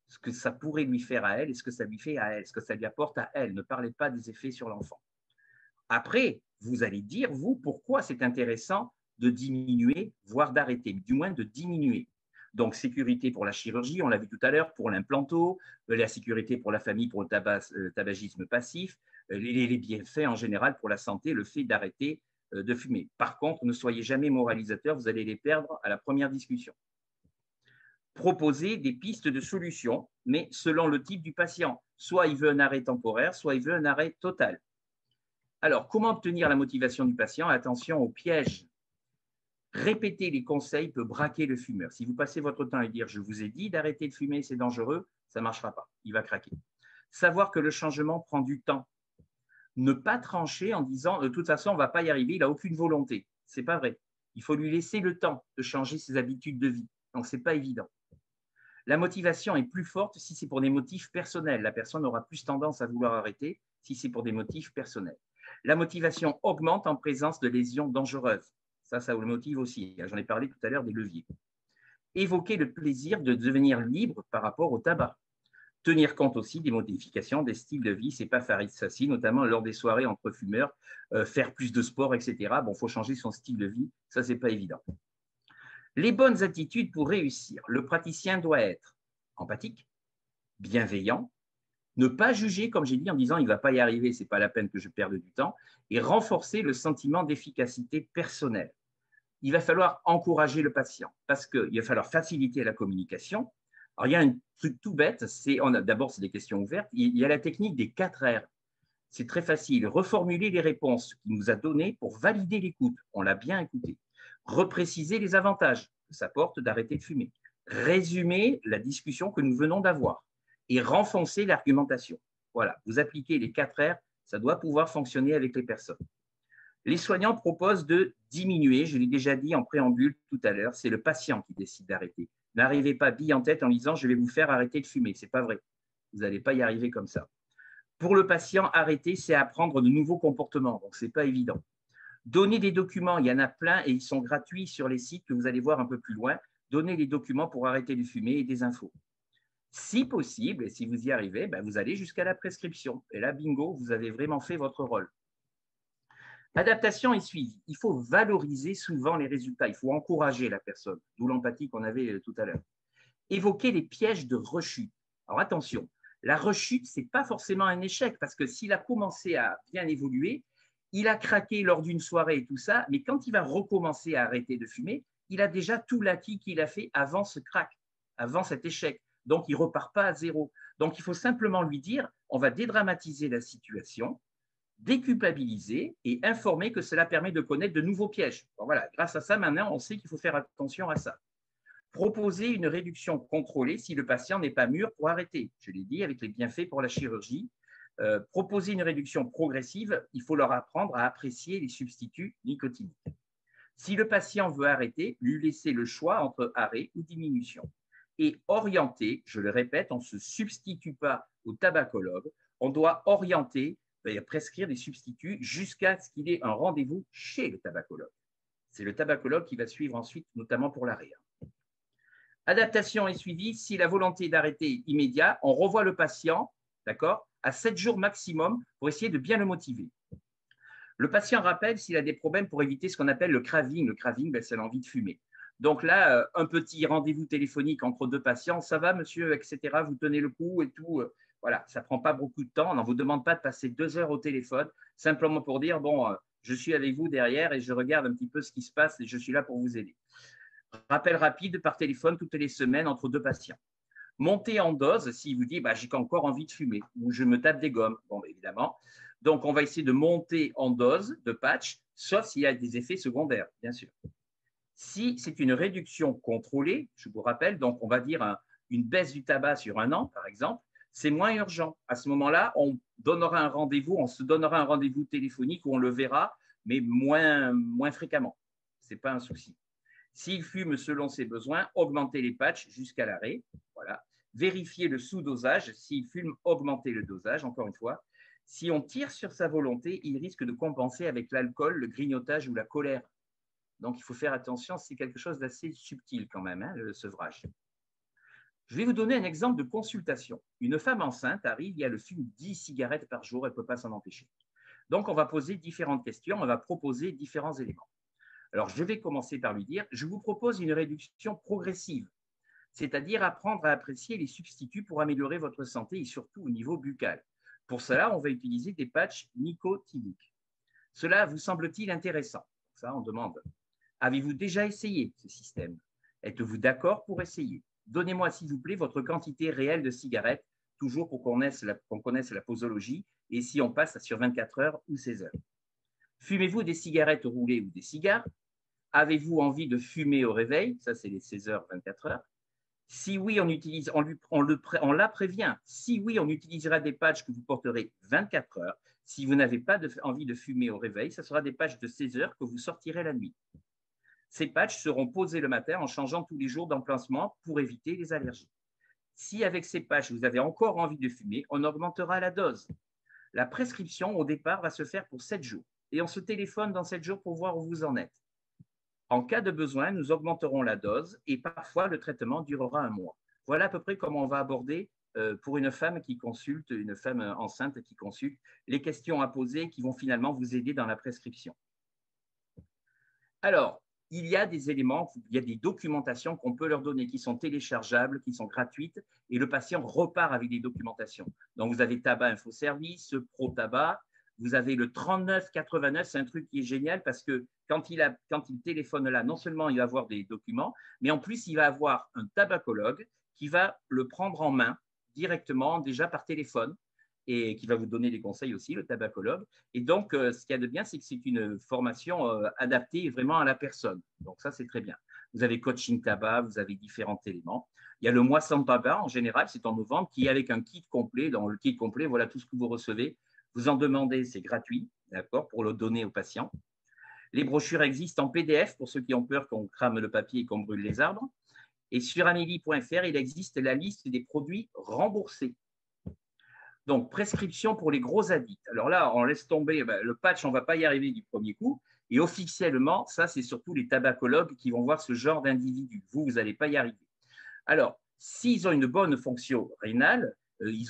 ce que ça pourrait lui faire à elle et ce que ça lui fait à elle, ce que ça lui apporte à elle. Ne parlez pas des effets sur l'enfant. Après, vous allez dire, vous, pourquoi c'est intéressant de diminuer, voire d'arrêter, du moins de diminuer. Donc, sécurité pour la chirurgie, on l'a vu tout à l'heure, pour l'implanto, la sécurité pour la famille, pour le tabagisme passif, les bienfaits en général pour la santé, le fait d'arrêter de fumer. Par contre, ne soyez jamais moralisateur, vous allez les perdre à la première discussion. Proposez des pistes de solutions, mais selon le type du patient. Soit il veut un arrêt temporaire, soit il veut un arrêt total. Alors, comment obtenir la motivation du patient? Attention au piège. Répéter les conseils peut braquer le fumeur. Si vous passez votre temps à dire « je vous ai dit d'arrêter de fumer, c'est dangereux », ça ne marchera pas, il va craquer. Savoir que le changement prend du temps. Ne pas trancher en disant « de toute façon, on ne va pas y arriver, il n'a aucune volonté ». Ce n'est pas vrai. Il faut lui laisser le temps de changer ses habitudes de vie. Donc, ce n'est pas évident. La motivation est plus forte si c'est pour des motifs personnels. La personne aura plus tendance à vouloir arrêter si c'est pour des motifs personnels. La motivation augmente en présence de lésions dangereuses. Ça vous le motive aussi. J'en ai parlé tout à l'heure des leviers. Évoquer le plaisir de devenir libre par rapport au tabac. Tenir compte aussi des modifications des styles de vie, c'est pas facile, notamment lors des soirées entre fumeurs, faire plus de sport, etc. Bon, il faut changer son style de vie, ça, c'est pas évident. Les bonnes attitudes pour réussir. Le praticien doit être empathique, bienveillant, ne pas juger, comme j'ai dit, en disant il ne va pas y arriver, ce n'est pas la peine que je perde du temps, et renforcer le sentiment d'efficacité personnelle. Il va falloir encourager le patient parce qu'il va falloir faciliter la communication. Alors, il y a un truc tout bête, d'abord, c'est des questions ouvertes. Il y a la technique des 4 R. C'est très facile. Reformuler les réponses qu'il nous a données pour valider l'écoute. On l'a bien écouté. Repréciser les avantages que ça porte d'arrêter de fumer. Résumer la discussion que nous venons d'avoir et renforcer l'argumentation. Voilà, vous appliquez les 4 R, ça doit pouvoir fonctionner avec les personnes. Les soignants proposent de diminuer, je l'ai déjà dit en préambule tout à l'heure, c'est le patient qui décide d'arrêter. N'arrivez pas bille en tête en disant « je vais vous faire arrêter de fumer », ce n'est pas vrai. Vous n'allez pas y arriver comme ça. Pour le patient, arrêter, c'est apprendre de nouveaux comportements, donc ce n'est pas évident. Donnez des documents, il y en a plein et ils sont gratuits sur les sites que vous allez voir un peu plus loin. Donnez les documents pour arrêter de fumer et des infos. Si possible, et si vous y arrivez, vous allez jusqu'à la prescription. Et là, bingo, vous avez vraiment fait votre rôle. Adaptation et suivi. Il faut valoriser souvent les résultats. Il faut encourager la personne, d'où l'empathie qu'on avait tout à l'heure. Évoquer les pièges de rechute. Alors attention, la rechute, ce n'est pas forcément un échec, parce que s'il a commencé à bien évoluer, il a craqué lors d'une soirée et tout ça, mais quand il va recommencer à arrêter de fumer, il a déjà tout l'acquis qu'il a fait avant ce crack, avant cet échec. Donc, il ne repart pas à zéro. Donc, il faut simplement lui dire, on va dédramatiser la situation, déculpabiliser et informer que cela permet de connaître de nouveaux pièges. Bon, voilà, grâce à ça, maintenant, on sait qu'il faut faire attention à ça. Proposer une réduction contrôlée si le patient n'est pas mûr pour arrêter. Je l'ai dit, avec les bienfaits pour la chirurgie. Proposer une réduction progressive, il faut leur apprendre à apprécier les substituts nicotiniques. Si le patient veut arrêter, lui laisser le choix entre arrêt ou diminution. Et orienter, je le répète, on ne se substitue pas au tabacologue, on doit orienter, prescrire des substituts jusqu'à ce qu'il ait un rendez-vous chez le tabacologue. C'est le tabacologue qui va suivre ensuite, notamment pour l'arrêt. Adaptation et suivi, si la volonté d'arrêter est immédiate, on revoit le patient, d'accord, à 7 jours maximum pour essayer de bien le motiver. Le patient rappelle s'il a des problèmes pour éviter ce qu'on appelle le craving. Le craving, c'est l'envie de fumer. Donc là, un petit rendez-vous téléphonique entre deux patients, ça va monsieur, etc., vous tenez le coup et tout. Voilà, ça ne prend pas beaucoup de temps. On ne vous demande pas de passer 2 heures au téléphone, simplement pour dire, bon, je suis avec vous derrière et je regarde un petit peu ce qui se passe et je suis là pour vous aider. Rappel rapide par téléphone toutes les semaines entre deux patients. Montez en dose s'il vous dit j'ai encore envie de fumer ou je me tape des gommes. Bon, évidemment. Donc, on va essayer de monter en dose de patch, sauf s'il y a des effets secondaires, bien sûr. Si c'est une réduction contrôlée, je vous rappelle, donc on va dire une baisse du tabac sur 1 an, par exemple, c'est moins urgent. À ce moment-là, on se donnera un rendez-vous téléphonique où on le verra, mais moins fréquemment. Ce n'est pas un souci. S'il fume selon ses besoins, augmenter les patchs jusqu'à l'arrêt. Voilà. Vérifier le sous-dosage. S'il fume, augmenter le dosage, encore une fois. Si on tire sur sa volonté, il risque de compenser avec l'alcool, le grignotage ou la colère. Donc, il faut faire attention, c'est quelque chose d'assez subtil quand même, le sevrage. Je vais vous donner un exemple de consultation. Une femme enceinte arrive et elle fume 10 cigarettes par jour, elle ne peut pas s'en empêcher. Donc, on va poser différentes questions, on va proposer différents éléments. Alors, je vais commencer par lui dire, je vous propose une réduction progressive, c'est-à-dire apprendre à apprécier les substituts pour améliorer votre santé et surtout au niveau buccal. Pour cela, on va utiliser des patchs nicotiniques. Cela vous semble-t-il intéressant? Ça, on demande. Avez-vous déjà essayé ce système? Êtes-vous d'accord pour essayer? Donnez-moi, s'il vous plaît, votre quantité réelle de cigarettes, toujours pour qu'on connaisse la posologie, et si on passe sur 24 heures ou 16 heures. Fumez-vous des cigarettes roulées ou des cigares? Avez-vous envie de fumer au réveil? Ça, c'est les 16 heures, 24 heures. Si oui, on la prévient. Si oui, on utilisera des patchs que vous porterez 24 heures. Si vous n'avez pas envie de fumer au réveil, ce sera des patchs de 16 heures que vous sortirez la nuit. Ces patchs seront posés le matin en changeant tous les jours d'emplacement pour éviter les allergies. Si avec ces patchs, vous avez encore envie de fumer, on augmentera la dose. La prescription, au départ, va se faire pour 7 jours. Et on se téléphone dans 7 jours pour voir où vous en êtes. En cas de besoin, nous augmenterons la dose et parfois le traitement durera 1 mois. Voilà à peu près comment on va aborder pour une femme qui consulte, une femme enceinte qui consulte, les questions à poser qui vont finalement vous aider dans la prescription. Alors, il y a des éléments, il y a des documentations qu'on peut leur donner qui sont téléchargeables, qui sont gratuites et le patient repart avec des documentations. Donc, vous avez Tabac Info Service, Pro Tabac. Vous avez le 3989, c'est un truc qui est génial parce que quand il téléphone là, non seulement il va avoir des documents, mais en plus, il va avoir un tabacologue qui va le prendre en main directement, déjà par téléphone, et qui va vous donner des conseils aussi, le tabacologue. Et donc, ce qu'il y a de bien, c'est que c'est une formation adaptée vraiment à la personne. Donc, ça, c'est très bien. Vous avez coaching tabac, vous avez différents éléments. Il y a le mois sans tabac, en général, c'est en novembre, qui est avec un kit complet. Dans le kit complet, voilà tout ce que vous recevez. Vous en demandez, c'est gratuit, d'accord, pour le donner aux patients. Les brochures existent en PDF pour ceux qui ont peur qu'on crame le papier et qu'on brûle les arbres. Et sur amélie.fr, il existe la liste des produits remboursés. Donc, prescription pour les gros addicts. Alors là, on laisse tomber le patch, on ne va pas y arriver du premier coup. Et officiellement, ça, c'est surtout les tabacologues qui vont voir ce genre d'individus. Vous n'allez pas y arriver. Alors, s'ils ont une bonne fonction rénale, ils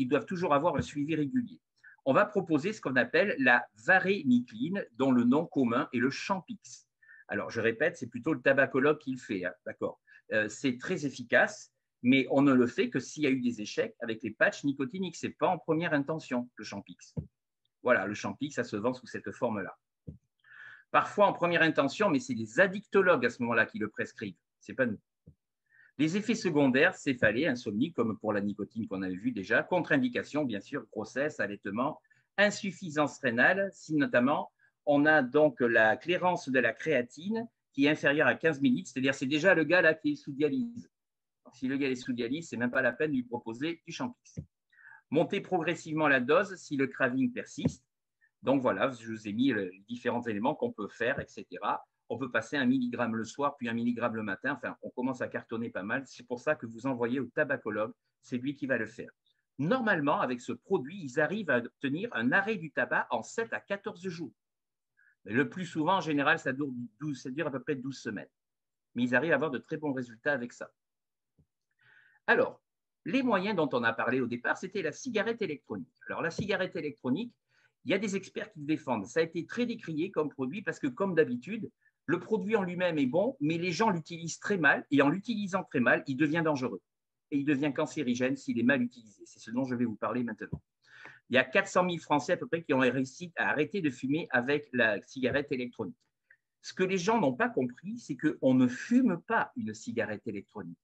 doivent toujours avoir un suivi régulier. On va proposer ce qu'on appelle la varénicline, dont le nom commun est le Champix. Alors, je répète, c'est plutôt le tabacologue qui le fait, hein, d'accord. C'est très efficace. Mais on ne le fait que s'il y a eu des échecs avec les patchs nicotiniques. Ce n'est pas en première intention, le Champix. Voilà, le Champix, ça se vend sous cette forme-là. Parfois en première intention, mais c'est les addictologues à ce moment-là qui le prescrivent. Ce n'est pas nous. Les effets secondaires, céphalée, insomnie, comme pour la nicotine qu'on avait vu déjà, contre-indication, bien sûr, grossesse, allaitement, insuffisance rénale, si notamment on a donc la clairance de la créatine qui est inférieure à 15 millilitres, c'est-à-dire c'est déjà le gars là qui est sous dialyse. Si le gars est sous dialyse, ce n'est même pas la peine de lui proposer du Champix. Monter progressivement la dose si le craving persiste. Donc voilà, je vous ai mis les différents éléments qu'on peut faire, etc. On peut passer 1 milligramme le soir, puis 1 milligramme le matin. Enfin, on commence à cartonner pas mal. C'est pour ça que vous envoyez au tabacologue. C'est lui qui va le faire. Normalement, avec ce produit, ils arrivent à obtenir un arrêt du tabac en 7 à 14 jours. Mais le plus souvent, en général, ça dure à peu près 12 semaines. Mais ils arrivent à avoir de très bons résultats avec ça. Alors, les moyens dont on a parlé au départ, c'était la cigarette électronique. Alors, la cigarette électronique, il y a des experts qui le défendent. Ça a été très décrié comme produit parce que, comme d'habitude, le produit en lui-même est bon, mais les gens l'utilisent très mal. Et en l'utilisant très mal, il devient dangereux. Et il devient cancérigène s'il est mal utilisé. C'est ce dont je vais vous parler maintenant. Il y a 400 000 Français à peu près qui ont réussi à arrêter de fumer avec la cigarette électronique. Ce que les gens n'ont pas compris, c'est qu'on ne fume pas une cigarette électronique.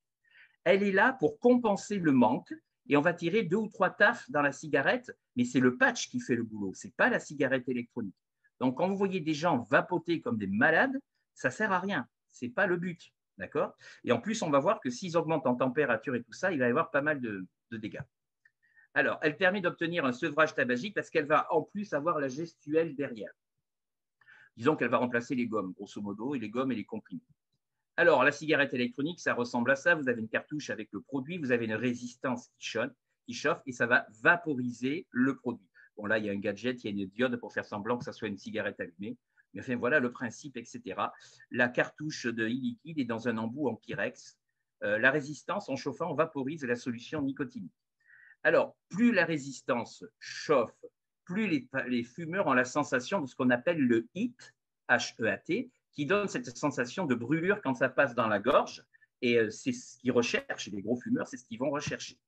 Elle est là pour compenser le manque et on va tirer 2 ou 3 tafs dans la cigarette, mais c'est le patch qui fait le boulot, ce n'est pas la cigarette électronique. Donc, quand vous voyez des gens vapoter comme des malades, ça ne sert à rien, ce n'est pas le but, d'accord? Et en plus, on va voir que s'ils augmentent en température et tout ça, il va y avoir pas mal de dégâts. Alors, elle permet d'obtenir un sevrage tabagique parce qu'elle va en plus avoir la gestuelle derrière. Disons qu'elle va remplacer les gommes, grosso modo, et les gommes et les comprimés. Alors, la cigarette électronique, ça ressemble à ça. Vous avez une cartouche avec le produit, vous avez une résistance qui chauffe et ça va vaporiser le produit. Bon, là, il y a un gadget, il y a une diode pour faire semblant que ça soit une cigarette allumée. Mais enfin, voilà le principe, etc. La cartouche de e-liquide est dans un embout en Pyrex. La résistance, en chauffant, on vaporise la solution nicotinique. Alors, plus la résistance chauffe, plus les fumeurs ont la sensation de ce qu'on appelle le HEAT, H-E-A-T, qui donne cette sensation de brûlure quand ça passe dans la gorge. Et c'est ce qu'ils recherchent, les gros fumeurs, c'est ce qu'ils vont rechercher.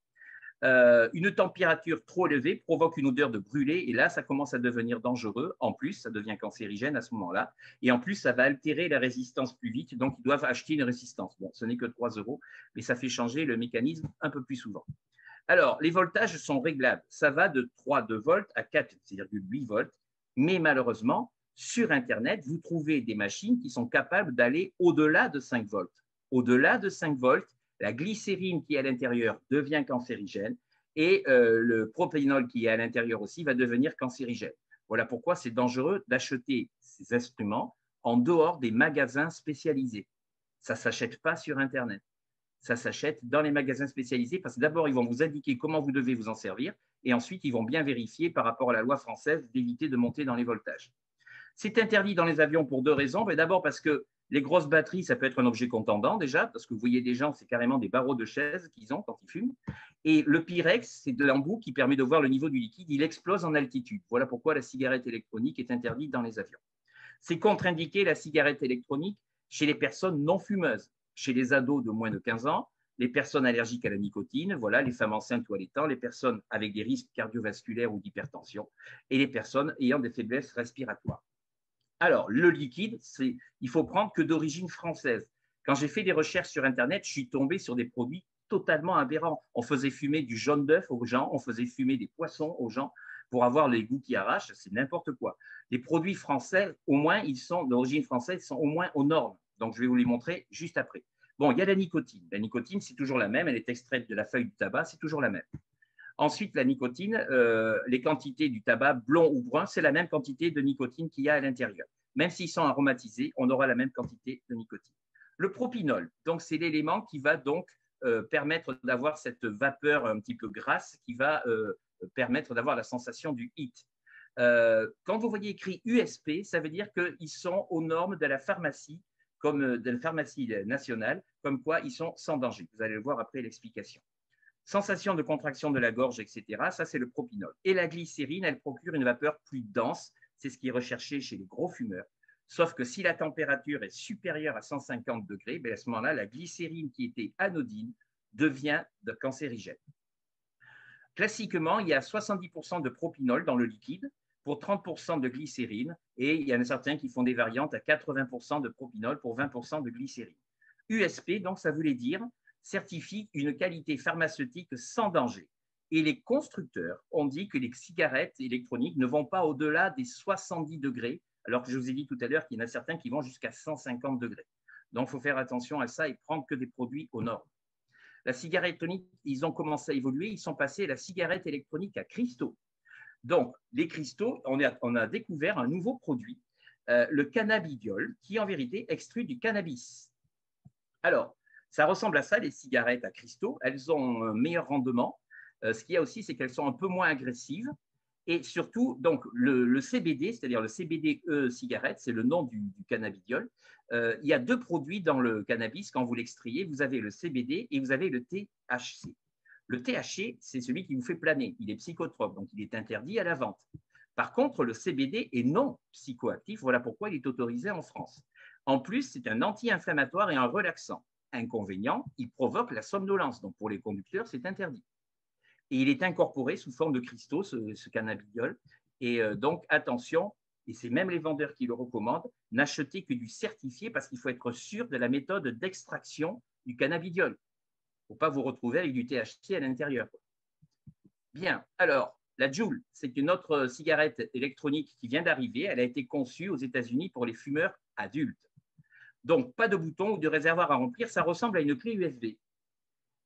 Une température trop élevée provoque une odeur de brûlé, et là, ça commence à devenir dangereux. En plus, ça devient cancérigène à ce moment-là. Et en plus, ça va altérer la résistance plus vite, donc ils doivent acheter une résistance. Bon, ce n'est que 3 €, mais ça fait changer le mécanisme un peu plus souvent. Alors, les voltages sont réglables. Ça va de 3,2 volts à 4,8 volts. Mais malheureusement, sur Internet, vous trouvez des machines qui sont capables d'aller au-delà de 5 volts. Au-delà de 5 volts, la glycérine qui est à l'intérieur devient cancérigène et le propénol qui est à l'intérieur aussi va devenir cancérigène. Voilà pourquoi c'est dangereux d'acheter ces instruments en dehors des magasins spécialisés. Ça ne s'achète pas sur Internet. Ça s'achète dans les magasins spécialisés parce que d'abord, ils vont vous indiquer comment vous devez vous en servir et ensuite, ils vont bien vérifier par rapport à la loi française d'éviter de monter dans les voltages. C'est interdit dans les avions pour 2 raisons. D'abord parce que les grosses batteries, ça peut être un objet contendant déjà, parce que vous voyez des gens, c'est carrément des barreaux de chaises qu'ils ont quand ils fument. Et le Pyrex, c'est de l'embout qui permet de voir le niveau du liquide, il explose en altitude. Voilà pourquoi la cigarette électronique est interdite dans les avions. C'est contre-indiqué la cigarette électronique chez les personnes non fumeuses, chez les ados de moins de 15 ans, les personnes allergiques à la nicotine, voilà, les femmes enceintes ou allaitantes, les personnes avec des risques cardiovasculaires ou d'hypertension et les personnes ayant des faiblesses respiratoires. Alors, le liquide, il faut prendre que d'origine française. Quand j'ai fait des recherches sur Internet, je suis tombé sur des produits totalement aberrants. On faisait fumer du jaune d'œuf aux gens, on faisait fumer des poissons aux gens pour avoir les goûts qui arrachent, c'est n'importe quoi. Les produits français, au moins, ils sont d'origine française, ils sont au moins aux normes. Donc, je vais vous les montrer juste après. Bon, il y a la nicotine. La nicotine, c'est toujours la même, elle est extraite de la feuille du tabac, c'est toujours la même. Ensuite, la nicotine, les quantités du tabac blond ou brun, c'est la même quantité de nicotine qu'il y a à l'intérieur. Même s'ils sont aromatisés, on aura la même quantité de nicotine. Le propinol, donc c'est l'élément qui va donc permettre d'avoir cette vapeur un petit peu grasse qui va permettre d'avoir la sensation du HEAT. Quand vous voyez écrit USP, ça veut dire qu'ils sont aux normes de la pharmacie, comme de la pharmacie nationale, comme quoi ils sont sans danger. Vous allez le voir après l'explication. Sensation de contraction de la gorge, etc. Ça, c'est le propinol. Et la glycérine, elle procure une vapeur plus dense. C'est ce qui est recherché chez les gros fumeurs. Sauf que si la température est supérieure à 150 degrés, à ce moment-là, la glycérine qui était anodine devient cancérigène. Classiquement, il y a 70% de propinol dans le liquide pour 30% de glycérine et il y en a certains qui font des variantes à 80% de propinol pour 20% de glycérine. USP, donc ça voulait dire certifie une qualité pharmaceutique sans danger. Et les constructeurs ont dit que les cigarettes électroniques ne vont pas au-delà des 70 degrés, alors que je vous ai dit tout à l'heure qu'il y en a certains qui vont jusqu'à 150 degrés. Donc, il faut faire attention à ça et prendre que des produits aux normes. La cigarette électronique, ils ont commencé à évoluer, ils sont passés à la cigarette électronique à cristaux. Donc, les cristaux, on a découvert un nouveau produit, le cannabidiol, qui en vérité extrude du cannabis. Alors, ça ressemble à ça, les cigarettes à cristaux. Elles ont un meilleur rendement. Ce qu'il y a aussi, c'est qu'elles sont un peu moins agressives. Et surtout, donc, le CBD, c'est-à-dire le CBD cigarette, c'est le nom du cannabidiol. Il y a deux produits dans le cannabis. Quand vous l'extrayez, vous avez le CBD et vous avez le THC. Le THC, c'est celui qui vous fait planer. Il est psychotrope, donc il est interdit à la vente. Par contre, le CBD est non psychoactif. Voilà pourquoi il est autorisé en France. En plus, c'est un anti-inflammatoire et un relaxant. Inconvénient, il provoque la somnolence. Donc, pour les conducteurs, c'est interdit. Et il est incorporé sous forme de cristaux, ce cannabidiol. Et donc, attention, et c'est même les vendeurs qui le recommandent, n'achetez que du certifié parce qu'il faut être sûr de la méthode d'extraction du cannabidiol. Il ne faut pas vous retrouver avec du THC à l'intérieur. Bien, alors, la Juul, c'est une autre cigarette électronique qui vient d'arriver. Elle a été conçue aux États-Unis pour les fumeurs adultes. Donc, pas de bouton ou de réservoir à remplir, ça ressemble à une clé USB.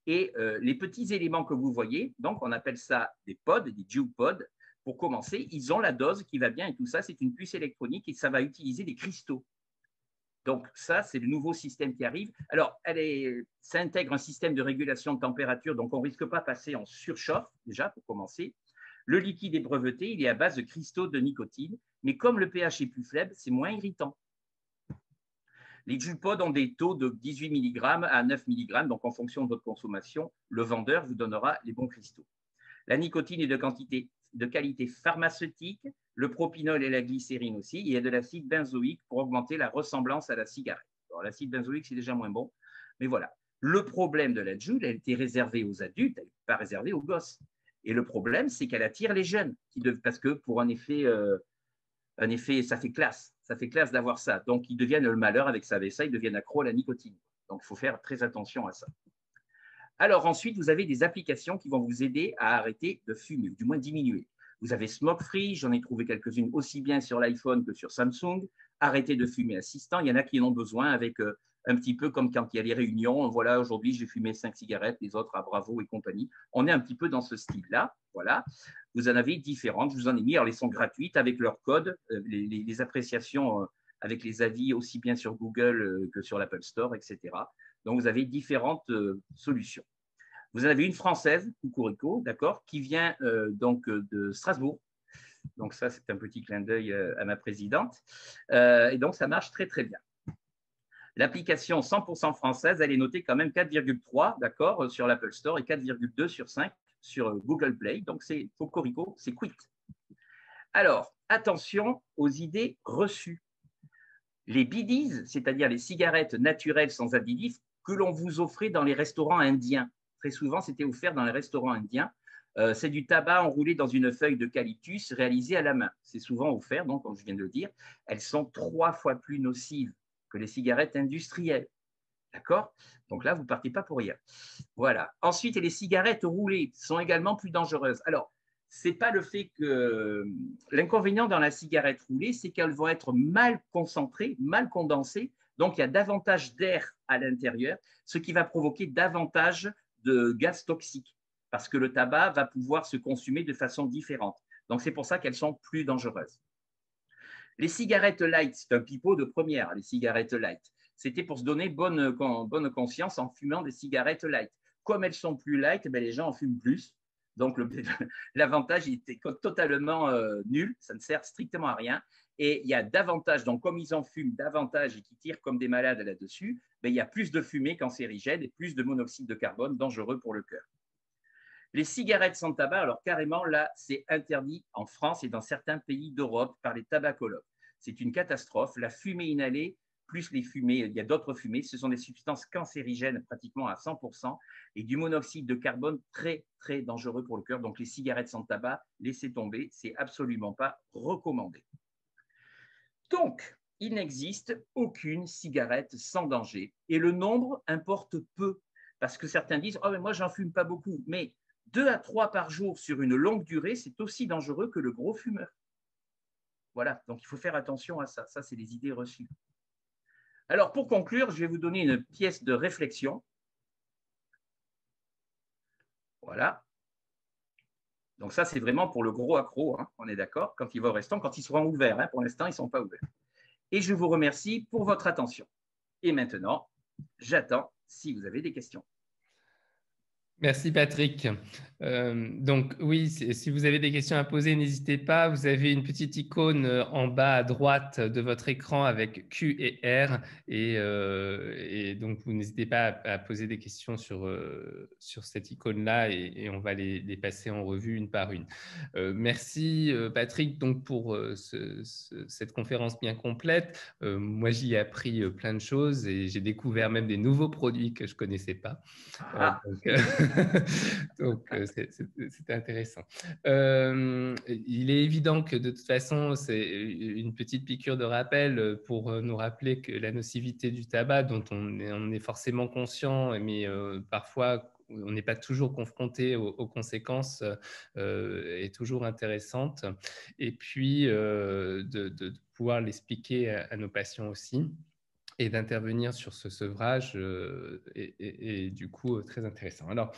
Et les petits éléments que vous voyez, donc on appelle ça des pods, des Juul pods. Pour commencer, ils ont la dose qui va bien et tout ça, c'est une puce électronique et ça va utiliser des cristaux. Donc ça, c'est le nouveau système qui arrive. Alors, ça intègre un système de régulation de température, donc on ne risque pas de passer en surchauffe, déjà, pour commencer. Le liquide est breveté, il est à base de cristaux de nicotine, mais comme le pH est plus faible, c'est moins irritant. Les Juul pods ont des taux de 18 mg à 9 mg, donc en fonction de votre consommation, le vendeur vous donnera les bons cristaux. La nicotine est de qualité pharmaceutique, le propinol et la glycérine aussi. Il y a de l'acide benzoïque pour augmenter la ressemblance à la cigarette. Alors, l'acide benzoïque, c'est déjà moins bon, mais voilà. Le problème de la Juul, elle était réservée aux adultes, elle n'est pas réservée aux gosses. Et le problème, c'est qu'elle attire les jeunes, parce que pour un effet, ça fait classe. Ça fait classe d'avoir ça. Donc, ils deviennent le malheur avec ça, ils deviennent accros à la nicotine. Donc, il faut faire très attention à ça. Alors ensuite, vous avez des applications qui vont vous aider à arrêter de fumer, ou du moins diminuer. Vous avez Smoke Free, j'en ai trouvé quelques-unes aussi bien sur l'iPhone que sur Samsung. Arrêter de fumer assistant, il y en a qui en ont besoin avec un petit peu comme quand il y a les réunions. Voilà, aujourd'hui, j'ai fumé 5 cigarettes, les autres à Bravo et compagnie. On est un petit peu dans ce style-là. Voilà. Vous en avez différentes, je vous en ai mis. Alors, elles sont gratuites avec leur code, les appréciations avec les avis aussi bien sur Google que sur l'Apple Store, etc. Donc, vous avez différentes solutions. Vous en avez une française, Cocorico, d'accord, qui vient donc de Strasbourg. Donc, ça, c'est un petit clin d'œil à ma présidente. Et donc, ça marche très, très bien. L'application 100% française, elle est notée quand même 4,3, d'accord, sur l'Apple Store et 4,2 sur 5 sur Google Play. Donc, c'est Cocorico, c'est Quit. Alors, attention aux idées reçues. Les biddies, c'est-à-dire les cigarettes naturelles sans additifs que l'on vous offrait dans les restaurants indiens. Très souvent, c'était offert dans les restaurants indiens. C'est du tabac enroulé dans une feuille d'eucalyptus réalisé à la main. C'est souvent offert, donc, comme je viens de le dire, elles sont 3 fois plus nocives que les cigarettes industrielles. D'accord? Donc là, vous ne partez pas pour rien. Voilà. Ensuite, les cigarettes roulées sont également plus dangereuses. Alors, ce n'est pas le fait que l'inconvénient dans la cigarette roulée, c'est qu'elles vont être mal concentrées, mal condensées. Donc, il y a davantage d'air à l'intérieur, ce qui va provoquer davantage de gaz toxiques parce que le tabac va pouvoir se consumer de façon différente. Donc, c'est pour ça qu'elles sont plus dangereuses. Les cigarettes light, c'est un pipeau de première, les cigarettes light. C'était pour se donner bonne conscience en fumant des cigarettes light. Comme elles sont plus light, les gens en fument plus. Donc, l'avantage était totalement nul, ça ne sert strictement à rien. Et il y a davantage, donc comme ils en fument davantage et qui tirent comme des malades là-dessus, il y a plus de fumée cancérigène et plus de monoxyde de carbone dangereux pour le cœur. Les cigarettes sans tabac, alors carrément là, c'est interdit en France et dans certains pays d'Europe par les tabacologues. C'est une catastrophe. La fumée inhalée plus les fumées, il y a d'autres fumées, ce sont des substances cancérigènes pratiquement à 100% et du monoxyde de carbone très, très dangereux pour le cœur. Donc, les cigarettes sans tabac, laissez tomber, c'est absolument pas recommandé. Donc, il n'existe aucune cigarette sans danger et le nombre importe peu parce que certains disent « Oh, mais moi, j'en fume pas beaucoup ». Mais 2 à 3 par jour sur une longue durée, c'est aussi dangereux que le gros fumeur. Voilà, donc il faut faire attention à ça. Ça, c'est les idées reçues. Alors, pour conclure, je vais vous donner une pièce de réflexion. Voilà. Donc ça, c'est vraiment pour le gros accro, hein, on est d'accord, quand il va au restaurant, quand ils seront ouverts. Hein, pour l'instant, ils ne sont pas ouverts. Et je vous remercie pour votre attention. Et maintenant, j'attends si vous avez des questions. Merci Patrick. Donc oui, si vous avez des questions à poser, n'hésitez pas. Vous avez une petite icône en bas à droite de votre écran avec Q et R et donc vous n'hésitez pas à poser des questions sur cette icône-là et on va les passer en revue une par une. Merci Patrick donc pour cette conférence bien complète. Moi, j'y ai appris plein de choses et j'ai découvert même des nouveaux produits que je ne connaissais pas. Donc, c'était intéressant. Il est évident que de toute façon, c'est une petite piqûre de rappel pour nous rappeler que la nocivité du tabac, dont on est forcément conscient, mais parfois on n'est pas toujours confronté aux conséquences, est toujours intéressante. Et puis, de pouvoir l'expliquer à nos patients aussi. Et d'intervenir sur ce sevrage est du coup très intéressant. Alors,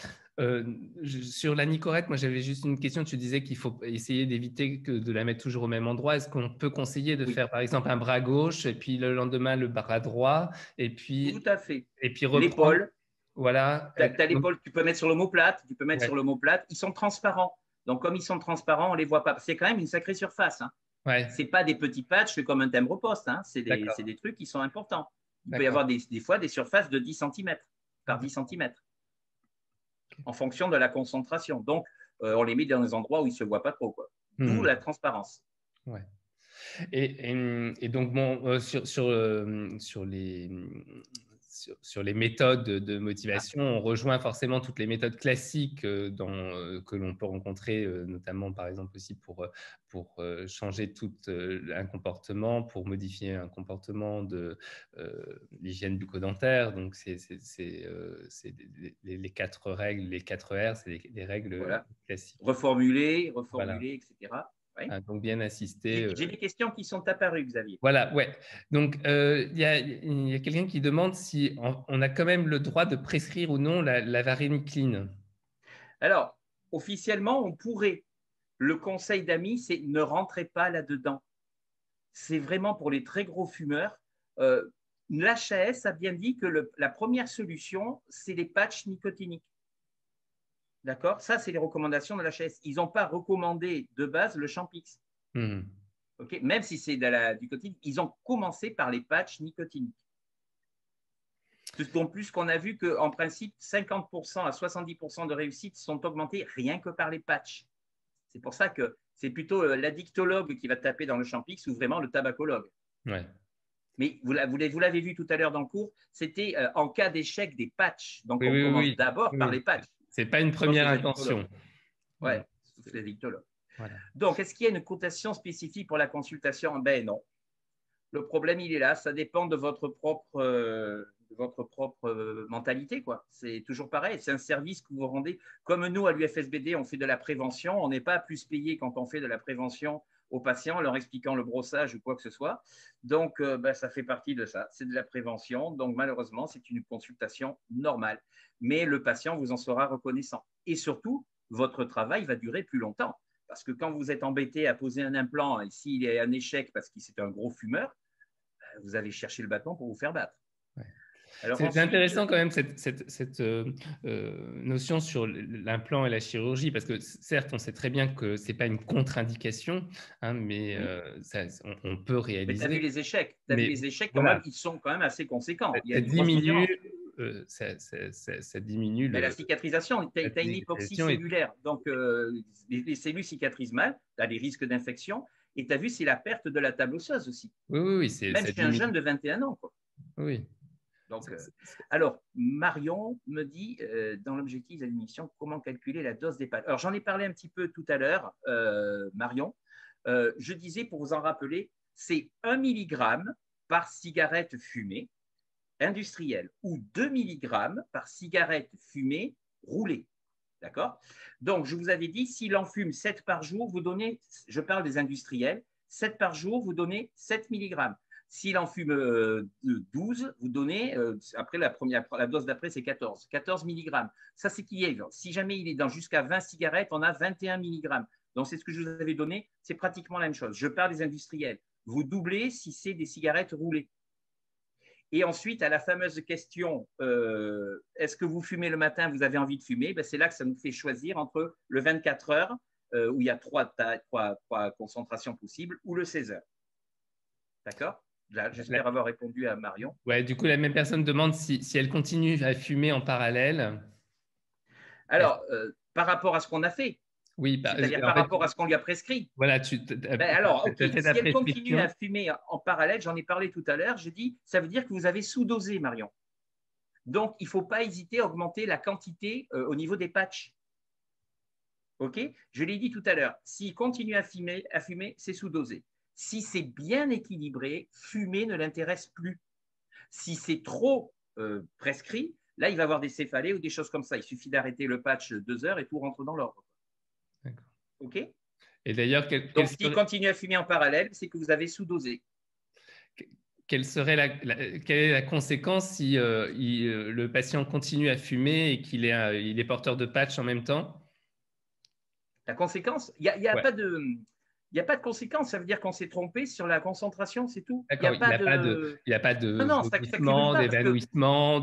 sur la Nicorette, moi j'avais juste une question. Tu disais qu'il faut essayer d'éviter de la mettre toujours au même endroit. Est-ce qu'on peut conseiller de faire par exemple un bras gauche et puis le lendemain le bras droit et puis, tout à fait. Et puis reprendre. L'épaule. Voilà. Tu as l'épaule, tu peux mettre sur l'omoplate. Tu peux mettre Ouais. sur l'omoplate. Ils sont transparents. Donc, comme ils sont transparents, on ne les voit pas. C'est quand même une sacrée surface. Hein. Ouais. Ce n'est pas des petits patchs comme un timbre-poste. Hein. C'est des trucs qui sont importants. Il peut y avoir des fois des surfaces de 10 cm par 10 cm en fonction de la concentration. Donc, on les met dans des endroits où ils ne se voient pas trop. D'où la transparence. Ouais. Et donc, bon, sur les méthodes de motivation, on rejoint forcément toutes les méthodes classiques que l'on peut rencontrer, notamment par exemple aussi pour changer tout un comportement, pour modifier un comportement de l'hygiène bucco-dentaire. Donc, c'est les 4 règles, les 4 R, c'est les règles classiques. Reformuler, voilà. Etc. Oui. Ah, donc, bien assisté. J'ai des questions qui sont apparues, Xavier. Voilà, ouais. Donc, il y a quelqu'un qui demande si on a quand même le droit de prescrire ou non la varénicline. Alors, officiellement, on pourrait. Le conseil d'amis, c'est ne rentrez pas là-dedans. C'est vraiment pour les très gros fumeurs. L'HAS a bien dit que la première solution, c'est les patchs nicotiniques. D'accord? Ça, c'est les recommandations de l'HAS. Ils n'ont pas recommandé de base le Champix. Okay? Même si c'est de nicotine, ils ont commencé par les patchs nicotiniques. D'autant plus qu'on a vu qu'en principe, 50% à 70% de réussite sont augmentés rien que par les patchs. C'est pour ça que c'est plutôt l'addictologue qui va taper dans le Champix ou vraiment le tabacologue. Ouais. Mais vous l'avez vu tout à l'heure dans le cours, c'était en cas d'échec des patchs. Donc, on commence d'abord par les patchs. Ce n'est pas une première intention. Oui, c'est l'addictologue. Voilà. Donc, est-ce qu'il y a une cotation spécifique pour la consultation? Ben non. Le problème, il est là. Ça dépend de votre propre mentalité, quoi. C'est toujours pareil. C'est un service que vous rendez. Comme nous, à l'UFSBD, on fait de la prévention. On n'est pas plus payé quand on fait de la prévention aux patients, leur expliquant le brossage ou quoi que ce soit. Donc, ça fait partie de ça. C'est de la prévention. Donc, malheureusement, c'est une consultation normale. Mais le patient vous en sera reconnaissant. Et surtout, votre travail va durer plus longtemps. Parce que quand vous êtes embêté à poser un implant et s'il est un échec parce qu'il c'est un gros fumeur, vous allez chercher le bâton pour vous faire battre. Ouais. C'est intéressant quand même cette notion sur l'implant et la chirurgie, parce que certes, on sait très bien que ce n'est pas une contre-indication, hein, mais on peut réaliser. Mais tu as vu les échecs, les échecs quand même, ils sont quand même assez conséquents. Ça diminue mais la cicatrisation, tu as une hypoxie cellulaire, donc les cellules cicatrisent mal, tu as des risques d'infection, et tu as vu, c'est la perte de la table osseuse aussi. Oui, même chez un jeune de 21 ans. Quoi. Oui. Donc, alors, Marion me dit, dans l'objectif de l'émission, comment calculer la dose des patchs. Alors, j'en ai parlé un petit peu tout à l'heure, Marion. Je disais, pour vous en rappeler, c'est 1 mg par cigarette fumée industrielle ou 2 mg par cigarette fumée roulée. D'accord? Donc, je vous avais dit, s'il en fume 7 par jour, vous donnez, je parle des industriels, 7 par jour, vous donnez 7 mg. S'il en fume 12, vous donnez, après la dose d'après, c'est 14 mg. Ça, c'est qui est. Si jamais il est dans jusqu'à 20 cigarettes, on a 21 mg. Donc, c'est ce que je vous avais donné. C'est pratiquement la même chose. Je parle des industriels. Vous doublez si c'est des cigarettes roulées. Et ensuite, à la fameuse question, est-ce que vous fumez le matin, vous avez envie de fumer? Ben, c'est là que ça nous fait choisir entre le 24 heures, où il y a trois concentrations possibles, ou le 16 heures. D'accord? J'espère avoir répondu à Marion. Ouais, du coup, la même personne demande si elle continue à fumer en parallèle. Alors, par rapport à ce qu'on a fait, oui, c'est-à-dire par rapport à ce qu'on lui a prescrit. Voilà, alors, ok, si elle continue à fumer en parallèle, j'en ai parlé tout à l'heure, j'ai dit, ça veut dire que vous avez sous-dosé, Marion. Donc, il ne faut pas hésiter à augmenter la quantité au niveau des patchs. OK? Je l'ai dit tout à l'heure, s'il continue à fumer, c'est sous-dosé. Si c'est bien équilibré, fumer ne l'intéresse plus. Si c'est trop prescrit, là, il va avoir des céphalées ou des choses comme ça. Il suffit d'arrêter le patch 2 heures et tout rentre dans l'ordre. D'accord. OK? Et d'ailleurs, donc, s'il continue à fumer en parallèle, c'est que vous avez sous-dosé. Quelle est la conséquence si le patient continue à fumer et qu'il est porteur de patch en même temps? La conséquence, il n'y a pas de conséquence. Ça veut dire qu'on s'est trompé sur la concentration, c'est tout. D'accord, il n'y a pas de vomissement, d'évanouissement,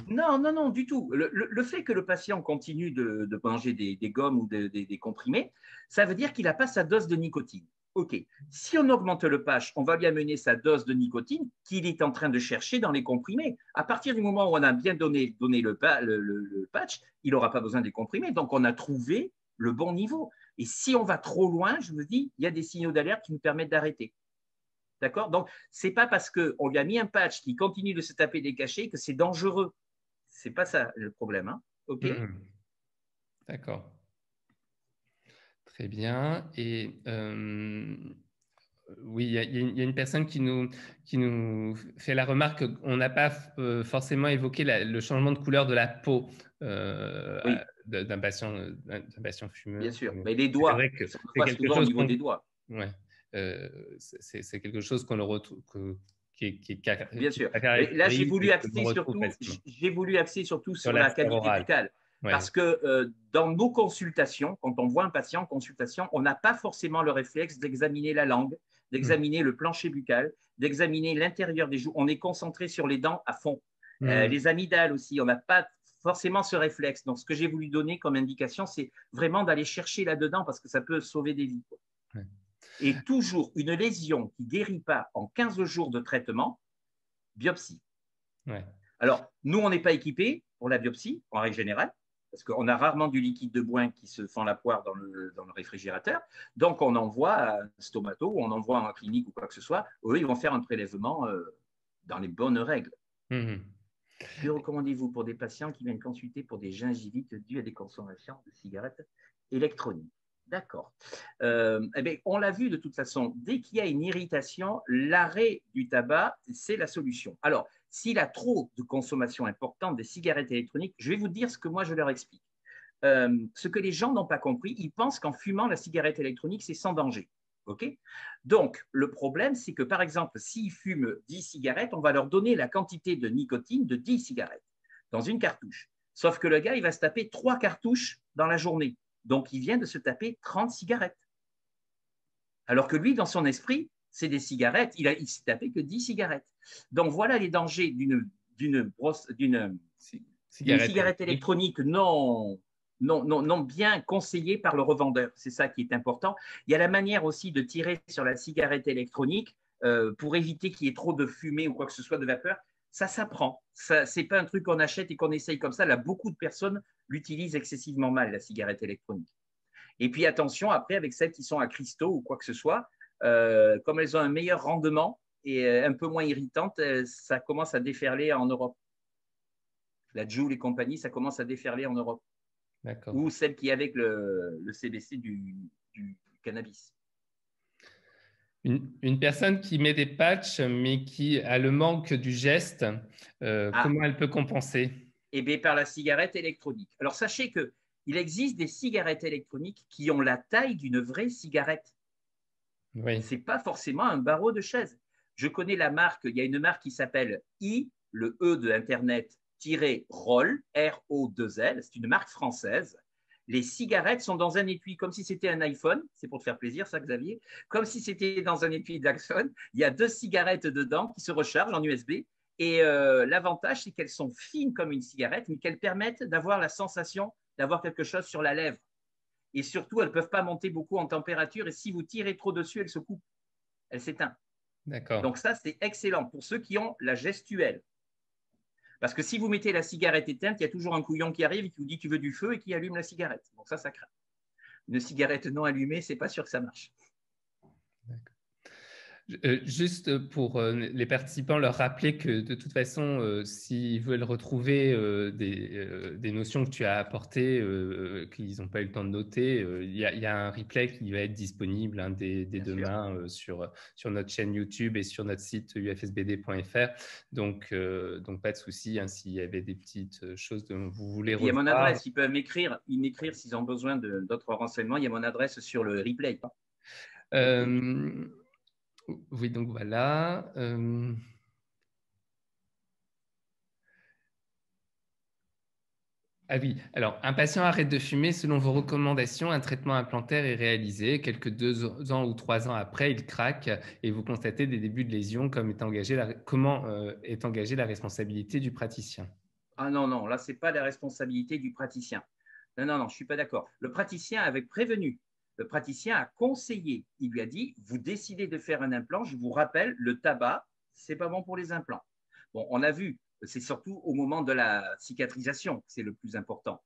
Non, du tout. Le fait que le patient continue de manger des gommes ou des comprimés, ça veut dire qu'il n'a pas sa dose de nicotine. OK. Si on augmente le patch, on va lui amener sa dose de nicotine qu'il est en train de chercher dans les comprimés. À partir du moment où on a bien donné le patch, il n'aura pas besoin des comprimés. Donc, on a trouvé le bon niveau. Et si on va trop loin, je vous dis, il y a des signaux d'alerte qui nous permettent d'arrêter. D'accord? Donc, ce n'est pas parce qu'on lui a mis un patch qui continue de se taper des cachets que c'est dangereux. Ce n'est pas ça le problème. Hein? OK? D'accord. Très bien. Et oui, il y a une personne qui nous fait la remarque qu'on n'a pas forcément évoqué le changement de couleur de la peau oui. d'un patient fumeur. Bien sûr, mais les doigts, c'est vrai que c'est quelque chose au niveau des doigts. Ouais, c'est quelque chose qu'on le retrouve, qui est bien sûr. Et là, j'ai voulu axer surtout sur la cavité buccale. Ouais. Parce que dans nos consultations, quand on voit un patient en consultation, on n'a pas forcément le réflexe d'examiner la langue, d'examiner le plancher buccal, d'examiner l'intérieur des joues. On est concentré sur les dents à fond. Les amygdales aussi, on n'a pas forcément ce réflexe. Donc, ce que j'ai voulu donner comme indication, c'est vraiment d'aller chercher là-dedans parce que ça peut sauver des vies. Ouais. Et toujours, une lésion qui ne guérit pas en 15 jours de traitement, biopsie. Ouais. Alors, nous, on n'est pas équipés pour la biopsie, en règle générale, parce qu'on a rarement du liquide de boin qui se fend la poire dans le réfrigérateur. Donc, on envoie à un stomato ou on envoie en clinique ou quoi que ce soit. Eux, ils vont faire un prélèvement dans les bonnes règles. Que recommandez-vous pour des patients qui viennent consulter pour des gingivites dues à des consommations de cigarettes électroniques? D'accord. Eh bien, on l'a vu de toute façon, dès qu'il y a une irritation, l'arrêt du tabac, c'est la solution. Alors, s'il a trop de consommation importante des cigarettes électroniques, je vais vous dire ce que moi je leur explique. Ce que les gens n'ont pas compris, ils pensent qu'en fumant la cigarette électronique, c'est sans danger. Okay? Donc, le problème, c'est que, par exemple, s'ils fument 10 cigarettes, on va leur donner la quantité de nicotine de 10 cigarettes dans une cartouche. Sauf que le gars, il va se taper 3 cartouches dans la journée. Donc, il vient de se taper 30 cigarettes. Alors que lui, dans son esprit, c'est des cigarettes. Il ne s'est tapé que 10 cigarettes. Donc, voilà les dangers d'une cigarette électronique non bien conseillée par le revendeur. C'est ça qui est important. Il y a la manière aussi de tirer sur la cigarette électronique pour éviter qu'il y ait trop de fumée ou quoi que ce soit de vapeur. Ça s'apprend. Ce n'est pas un truc qu'on achète et qu'on essaye comme ça. Là, beaucoup de personnes l'utilisent excessivement mal, la cigarette électronique. Et puis, attention, après, avec celles qui sont à cristaux ou quoi que ce soit, comme elles ont un meilleur rendement, et un peu moins irritante, ça commence à déferler en Europe. La Joule et compagnie, ça commence à déferler en Europe. Ou celle qui est avec le CBC du cannabis. Une personne qui met des patchs, mais qui a le manque du geste, comment elle peut compenser? Eh bien, par la cigarette électronique. Alors, sachez qu'il existe des cigarettes électroniques qui ont la taille d'une vraie cigarette. Oui. Ce n'est pas forcément un barreau de chaise. Je connais la marque, il y a une marque qui s'appelle le E de Internet, Roll, R-O-2-L, c'est une marque française. Les cigarettes sont dans un étui, comme si c'était un iPhone, c'est pour te faire plaisir ça Xavier, comme si c'était dans un étui d'iPhone, il y a 2 cigarettes dedans qui se rechargent en USB et l'avantage c'est qu'elles sont fines comme une cigarette, mais qu'elles permettent d'avoir la sensation d'avoir quelque chose sur la lèvre. Et surtout, elles ne peuvent pas monter beaucoup en température et si vous tirez trop dessus, elles se coupent, elles s'éteignent. D'accord. Donc ça, c'est excellent pour ceux qui ont la gestuelle. Parce que si vous mettez la cigarette éteinte, il y a toujours un couillon qui arrive et qui vous dit tu veux du feu et qui allume la cigarette. Donc ça craint. Une cigarette non allumée, c'est pas sûr que ça marche. Juste pour les participants, leur rappeler que de toute façon, s'ils veulent retrouver des notions que tu as apportées, qu'ils n'ont pas eu le temps de noter, il y a un replay qui va être disponible dès demain sur notre chaîne YouTube et sur notre site ufsbd.fr. Donc, pas de souci s'il y avait des petites choses dont vous voulez revoir. Il y a mon adresse, ils peuvent m'écrire s'ils ont besoin d'autres renseignements. Il y a mon adresse sur le replay. Oui, donc voilà. Ah oui, alors un patient arrête de fumer selon vos recommandations, un traitement implantaire est réalisé. Quelques 2 ans ou 3 ans après, il craque et vous constatez des débuts de lésions. Comment est engagée la responsabilité du praticien? Ah non, là, ce n'est pas la responsabilité du praticien. Non, je ne suis pas d'accord. Le praticien avait prévenu. Le praticien a conseillé. Il lui a dit, vous décidez de faire un implant. Je vous rappelle, le tabac, ce n'est pas bon pour les implants. Bon, on a vu, c'est surtout au moment de la cicatrisation que c'est le plus important.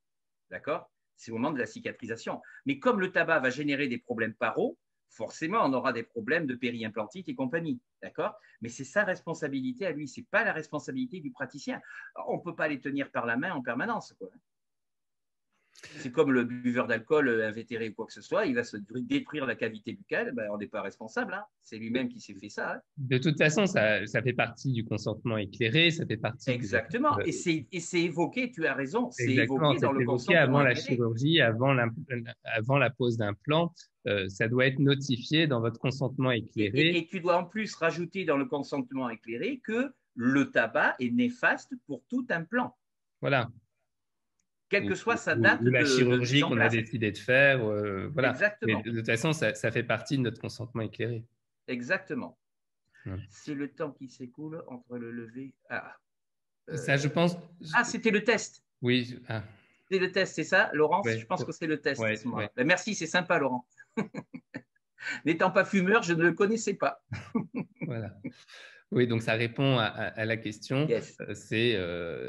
D'accord? C'est au moment de la cicatrisation. Mais comme le tabac va générer des problèmes paro, forcément, on aura des problèmes de périimplantite et compagnie. D'accord? Mais c'est sa responsabilité à lui, ce n'est pas la responsabilité du praticien. Alors, on ne peut pas les tenir par la main en permanence, quoi. C'est comme le buveur d'alcool invétéré ou quoi que ce soit, il va se détruire la cavité buccale, ben, on n'est pas responsable, hein. C'est lui-même qui s'est fait ça. Hein. De toute façon, ça fait partie du consentement éclairé, ça fait partie… Exactement, et c'est évoqué, tu as raison, c'est exactement, évoqué dans le consentement avant la éclairé. chirurgie, avant la pose d'implant, ça doit être notifié dans votre consentement éclairé. Et tu dois en plus rajouter dans le consentement éclairé que le tabac est néfaste pour tout implant. Voilà. Quelle que soit sa date ou la chirurgie de qu'on a décidé de faire. Voilà. Exactement. Mais de toute façon, ça fait partie de notre consentement éclairé. Exactement. Voilà. C'est le temps qui s'écoule entre le lever… Ça, je pense… c'était le test. Oui. C'est le test, c'est ça, Laurence? Ouais. Je pense que c'est le test. Ouais. Ben, merci, c'est sympa, Laurent. N'étant pas fumeur, je ne le connaissais pas. Voilà. Oui, donc ça répond à la question. Yes. C'est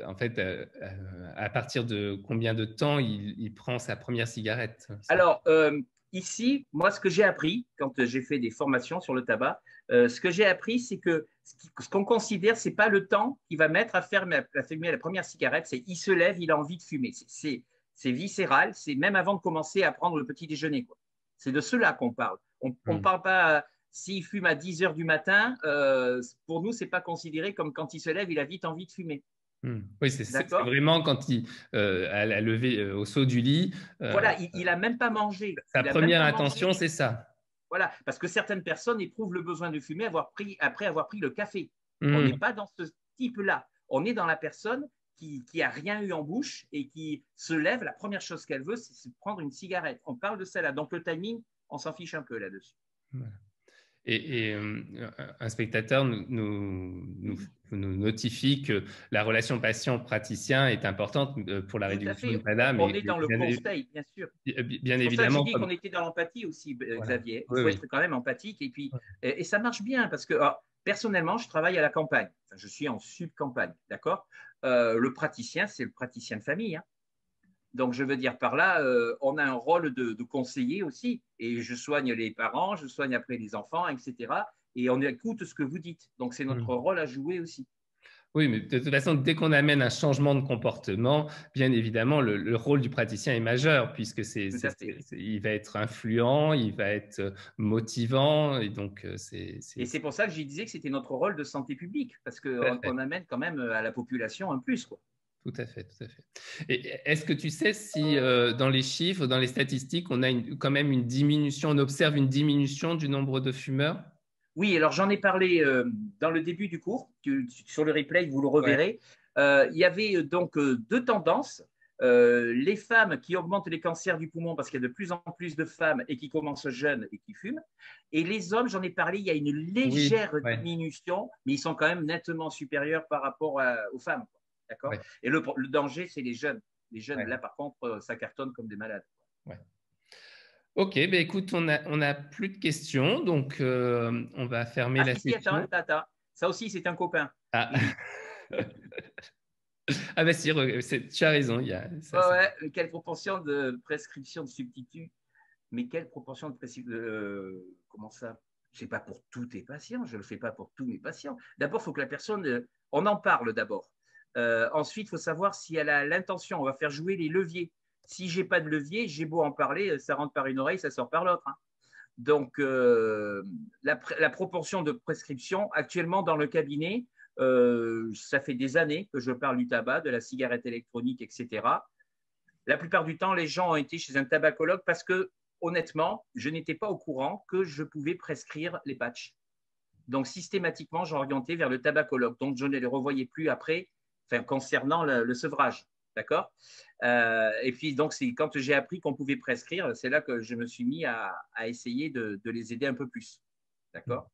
en fait à partir de combien de temps il prend sa première cigarette? Alors, ici, moi, ce que j'ai appris quand j'ai fait des formations sur le tabac, ce que j'ai appris, c'est que ce qu'on considère, ce n'est pas le temps qu'il va mettre à fumer la première cigarette, c'est il se lève, il a envie de fumer. C'est viscéral, c'est même avant de commencer à prendre le petit déjeuner. C'est de cela qu'on parle. On ne parle pas… S'il fume à 10 heures du matin, pour nous, ce n'est pas considéré comme quand il se lève, il a vite envie de fumer. Oui, c'est vraiment quand il a levé au saut du lit. Voilà, il n'a même pas mangé. Sa première intention, c'est ça. Voilà, parce que certaines personnes éprouvent le besoin de fumer après avoir pris le café. On n'est pas dans ce type-là. On est dans la personne qui n'a rien eu en bouche et qui se lève. La première chose qu'elle veut, c'est prendre une cigarette. On parle de celle-là. Donc, le timing, on s'en fiche un peu là-dessus. Voilà. Et un spectateur nous notifie que la relation patient-praticien est importante pour la réduction du tabac. On est dans le conseil, bien sûr. Bien évidemment. C'est pour ça que je dis qu'on était dans l'empathie aussi, Xavier. Il faut être quand même empathique. Et puis, et ça marche bien parce que personnellement, je travaille à la campagne. Enfin, je suis en sub-campagne, d'accord. Le praticien, c'est le praticien de famille. Hein. Donc, je veux dire par là, on a un rôle de conseiller aussi. Et je soigne les parents, je soigne après les enfants, etc. et on écoute ce que vous dites. Donc, c'est notre rôle à jouer aussi. Oui, mais de toute façon, dès qu'on amène un changement de comportement, bien évidemment, le rôle du praticien est majeur puisque il va être influent, il va être motivant. Et donc, Et c'est pour ça que je disais que c'était notre rôle de santé publique parce qu'on amène quand même à la population un plus, quoi. Tout à fait, tout à fait. Et est-ce que tu sais si dans les chiffres, dans les statistiques, on a quand même une diminution, on observe une diminution du nombre de fumeurs? Oui, alors j'en ai parlé dans le début du cours, sur le replay, vous le reverrez. Il y avait donc deux tendances. Les femmes qui augmentent les cancers du poumon parce qu'il y a de plus en plus de femmes et qui commencent jeunes et qui fument. Et les hommes, j'en ai parlé, il y a une légère diminution, mais ils sont quand même nettement supérieurs par rapport aux femmes. D'accord. Et le danger, c'est les jeunes. Les jeunes, là, par contre, ça cartonne comme des malades. Ouais. Ok, ben écoute, on a plus de questions, donc on va fermer la session. Attends. Ça aussi, c'est un copain. Ah, ah ben si, tu as raison. Quelle proportion de prescription de substituts? Mais quelle proportion de prescription comment ça? Je ne sais pas pour tous tes patients, je ne le fais pas pour tous mes patients. D'abord, il faut que la personne, on en parle d'abord. Ensuite, il faut savoir si elle a l'intention, on va faire jouer les leviers. Si je n'ai pas de levier, j'ai beau en parler, ça rentre par une oreille, ça sort par l'autre. Hein. Donc, la proportion de prescription, actuellement dans le cabinet, ça fait des années que je parle du tabac, de la cigarette électronique, etc. La plupart du temps, les gens ont été chez un tabacologue parce que, honnêtement, je n'étais pas au courant que je pouvais prescrire les patchs. Donc, systématiquement, j'ai orienté vers le tabacologue. Donc, je ne les revoyais plus après, concernant le sevrage. D'accord. Et puis, donc, c'est quand j'ai appris qu'on pouvait prescrire, c'est là que je me suis mis à essayer de les aider un peu plus. D'accord.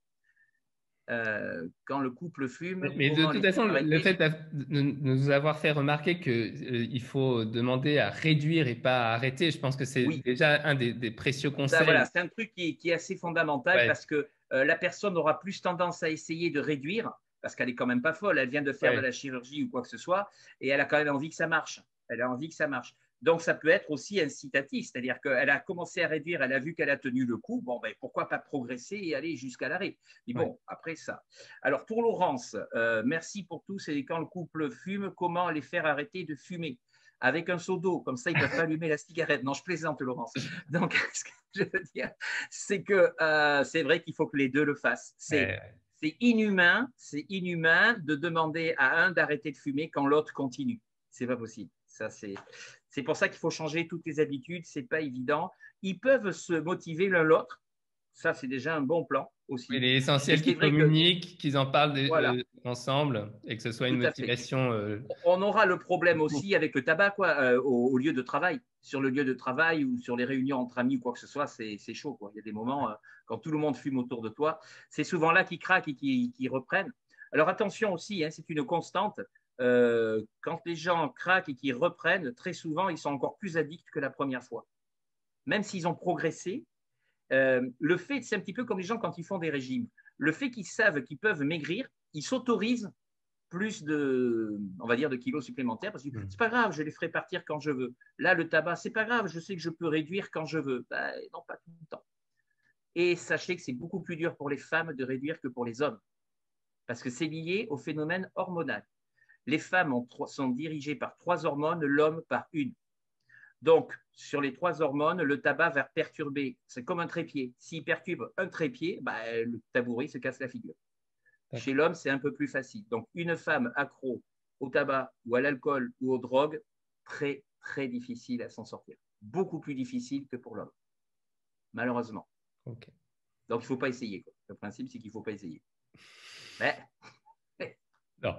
Quand le couple fume. Mais de toute façon, le fait de nous avoir fait remarquer qu'il faut demander à réduire et pas à arrêter, je pense que c'est déjà un des précieux conseils. Voilà, c'est un truc qui est assez fondamental parce que la personne aura plus tendance à essayer de réduire parce qu'elle est quand même pas folle, elle vient de faire de la chirurgie ou quoi que ce soit et elle a quand même envie que ça marche. Elle a envie que ça marche. Donc, ça peut être aussi incitatif, c'est-à-dire qu'elle a commencé à réduire, elle a vu qu'elle a tenu le coup, bon, ben, pourquoi pas progresser et aller jusqu'à l'arrêt. Mais bon, après ça. Alors, pour Laurence, merci pour tout. C'est quand le couple fume, comment les faire arrêter de fumer? Avec un seau d'eau, comme ça, ils ne peuvent pas allumer la cigarette. Non, je plaisante, Laurence. Donc, ce que je veux dire, c'est que c'est vrai qu'il faut que les deux le fassent. C'est inhumain de demander à un d'arrêter de fumer quand l'autre continue. C'est pas possible. Ça, c'est pour ça qu'il faut changer toutes les habitudes. C'est pas évident. Ils peuvent se motiver l'un l'autre. Ça, c'est déjà un bon plan aussi. Il est essentiel qu'ils communiquent, qu'ils en parlent ensemble et que ce soit une motivation. On aura le problème aussi avec le tabac au lieu de travail. Sur le lieu de travail ou sur les réunions entre amis ou quoi que ce soit, c'est chaud. Quoi. Il y a des moments, quand tout le monde fume autour de toi, c'est souvent là qu'ils craquent et qu'ils reprennent. Alors attention aussi, hein, c'est une constante. Quand les gens craquent et qu'ils reprennent, très souvent, ils sont encore plus addicts que la première fois. Même s'ils ont progressé, le fait, c'est un petit peu comme les gens quand ils font des régimes. Le fait qu'ils savent qu'ils peuvent maigrir, ils s'autorisent plus on va dire, de kilos supplémentaires parce que c'est pas grave, je les ferai partir quand je veux. Là, le tabac, c'est pas grave, je sais que je peux réduire quand je veux. Ben, non, pas tout le temps. Et sachez que c'est beaucoup plus dur pour les femmes de réduire que pour les hommes parce que c'est lié au phénomène hormonal. Les femmes sont dirigées par 3 hormones, l'homme par une. Donc, sur les 3 hormones, le tabac va perturber, c'est comme un trépied. S'il perturbe un trépied, le tabouret se casse la figure. Chez l'homme, c'est un peu plus facile. Donc, une femme accro au tabac ou à l'alcool ou aux drogues, très, très difficile à s'en sortir. Beaucoup plus difficile que pour l'homme, malheureusement. Donc, il ne faut pas essayer. Quoi. Le principe, c'est qu'il ne faut pas essayer. Mais... non.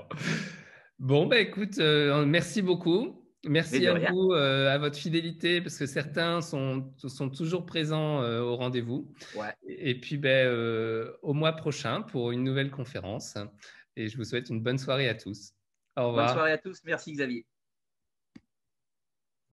Bon, écoute, merci beaucoup. Merci à vous, à votre fidélité, parce que certains sont toujours présents au rendez-vous. Ouais. Et puis, au mois prochain pour une nouvelle conférence. Et je vous souhaite une bonne soirée à tous. Au revoir. Bonne soirée à tous. Merci Xavier.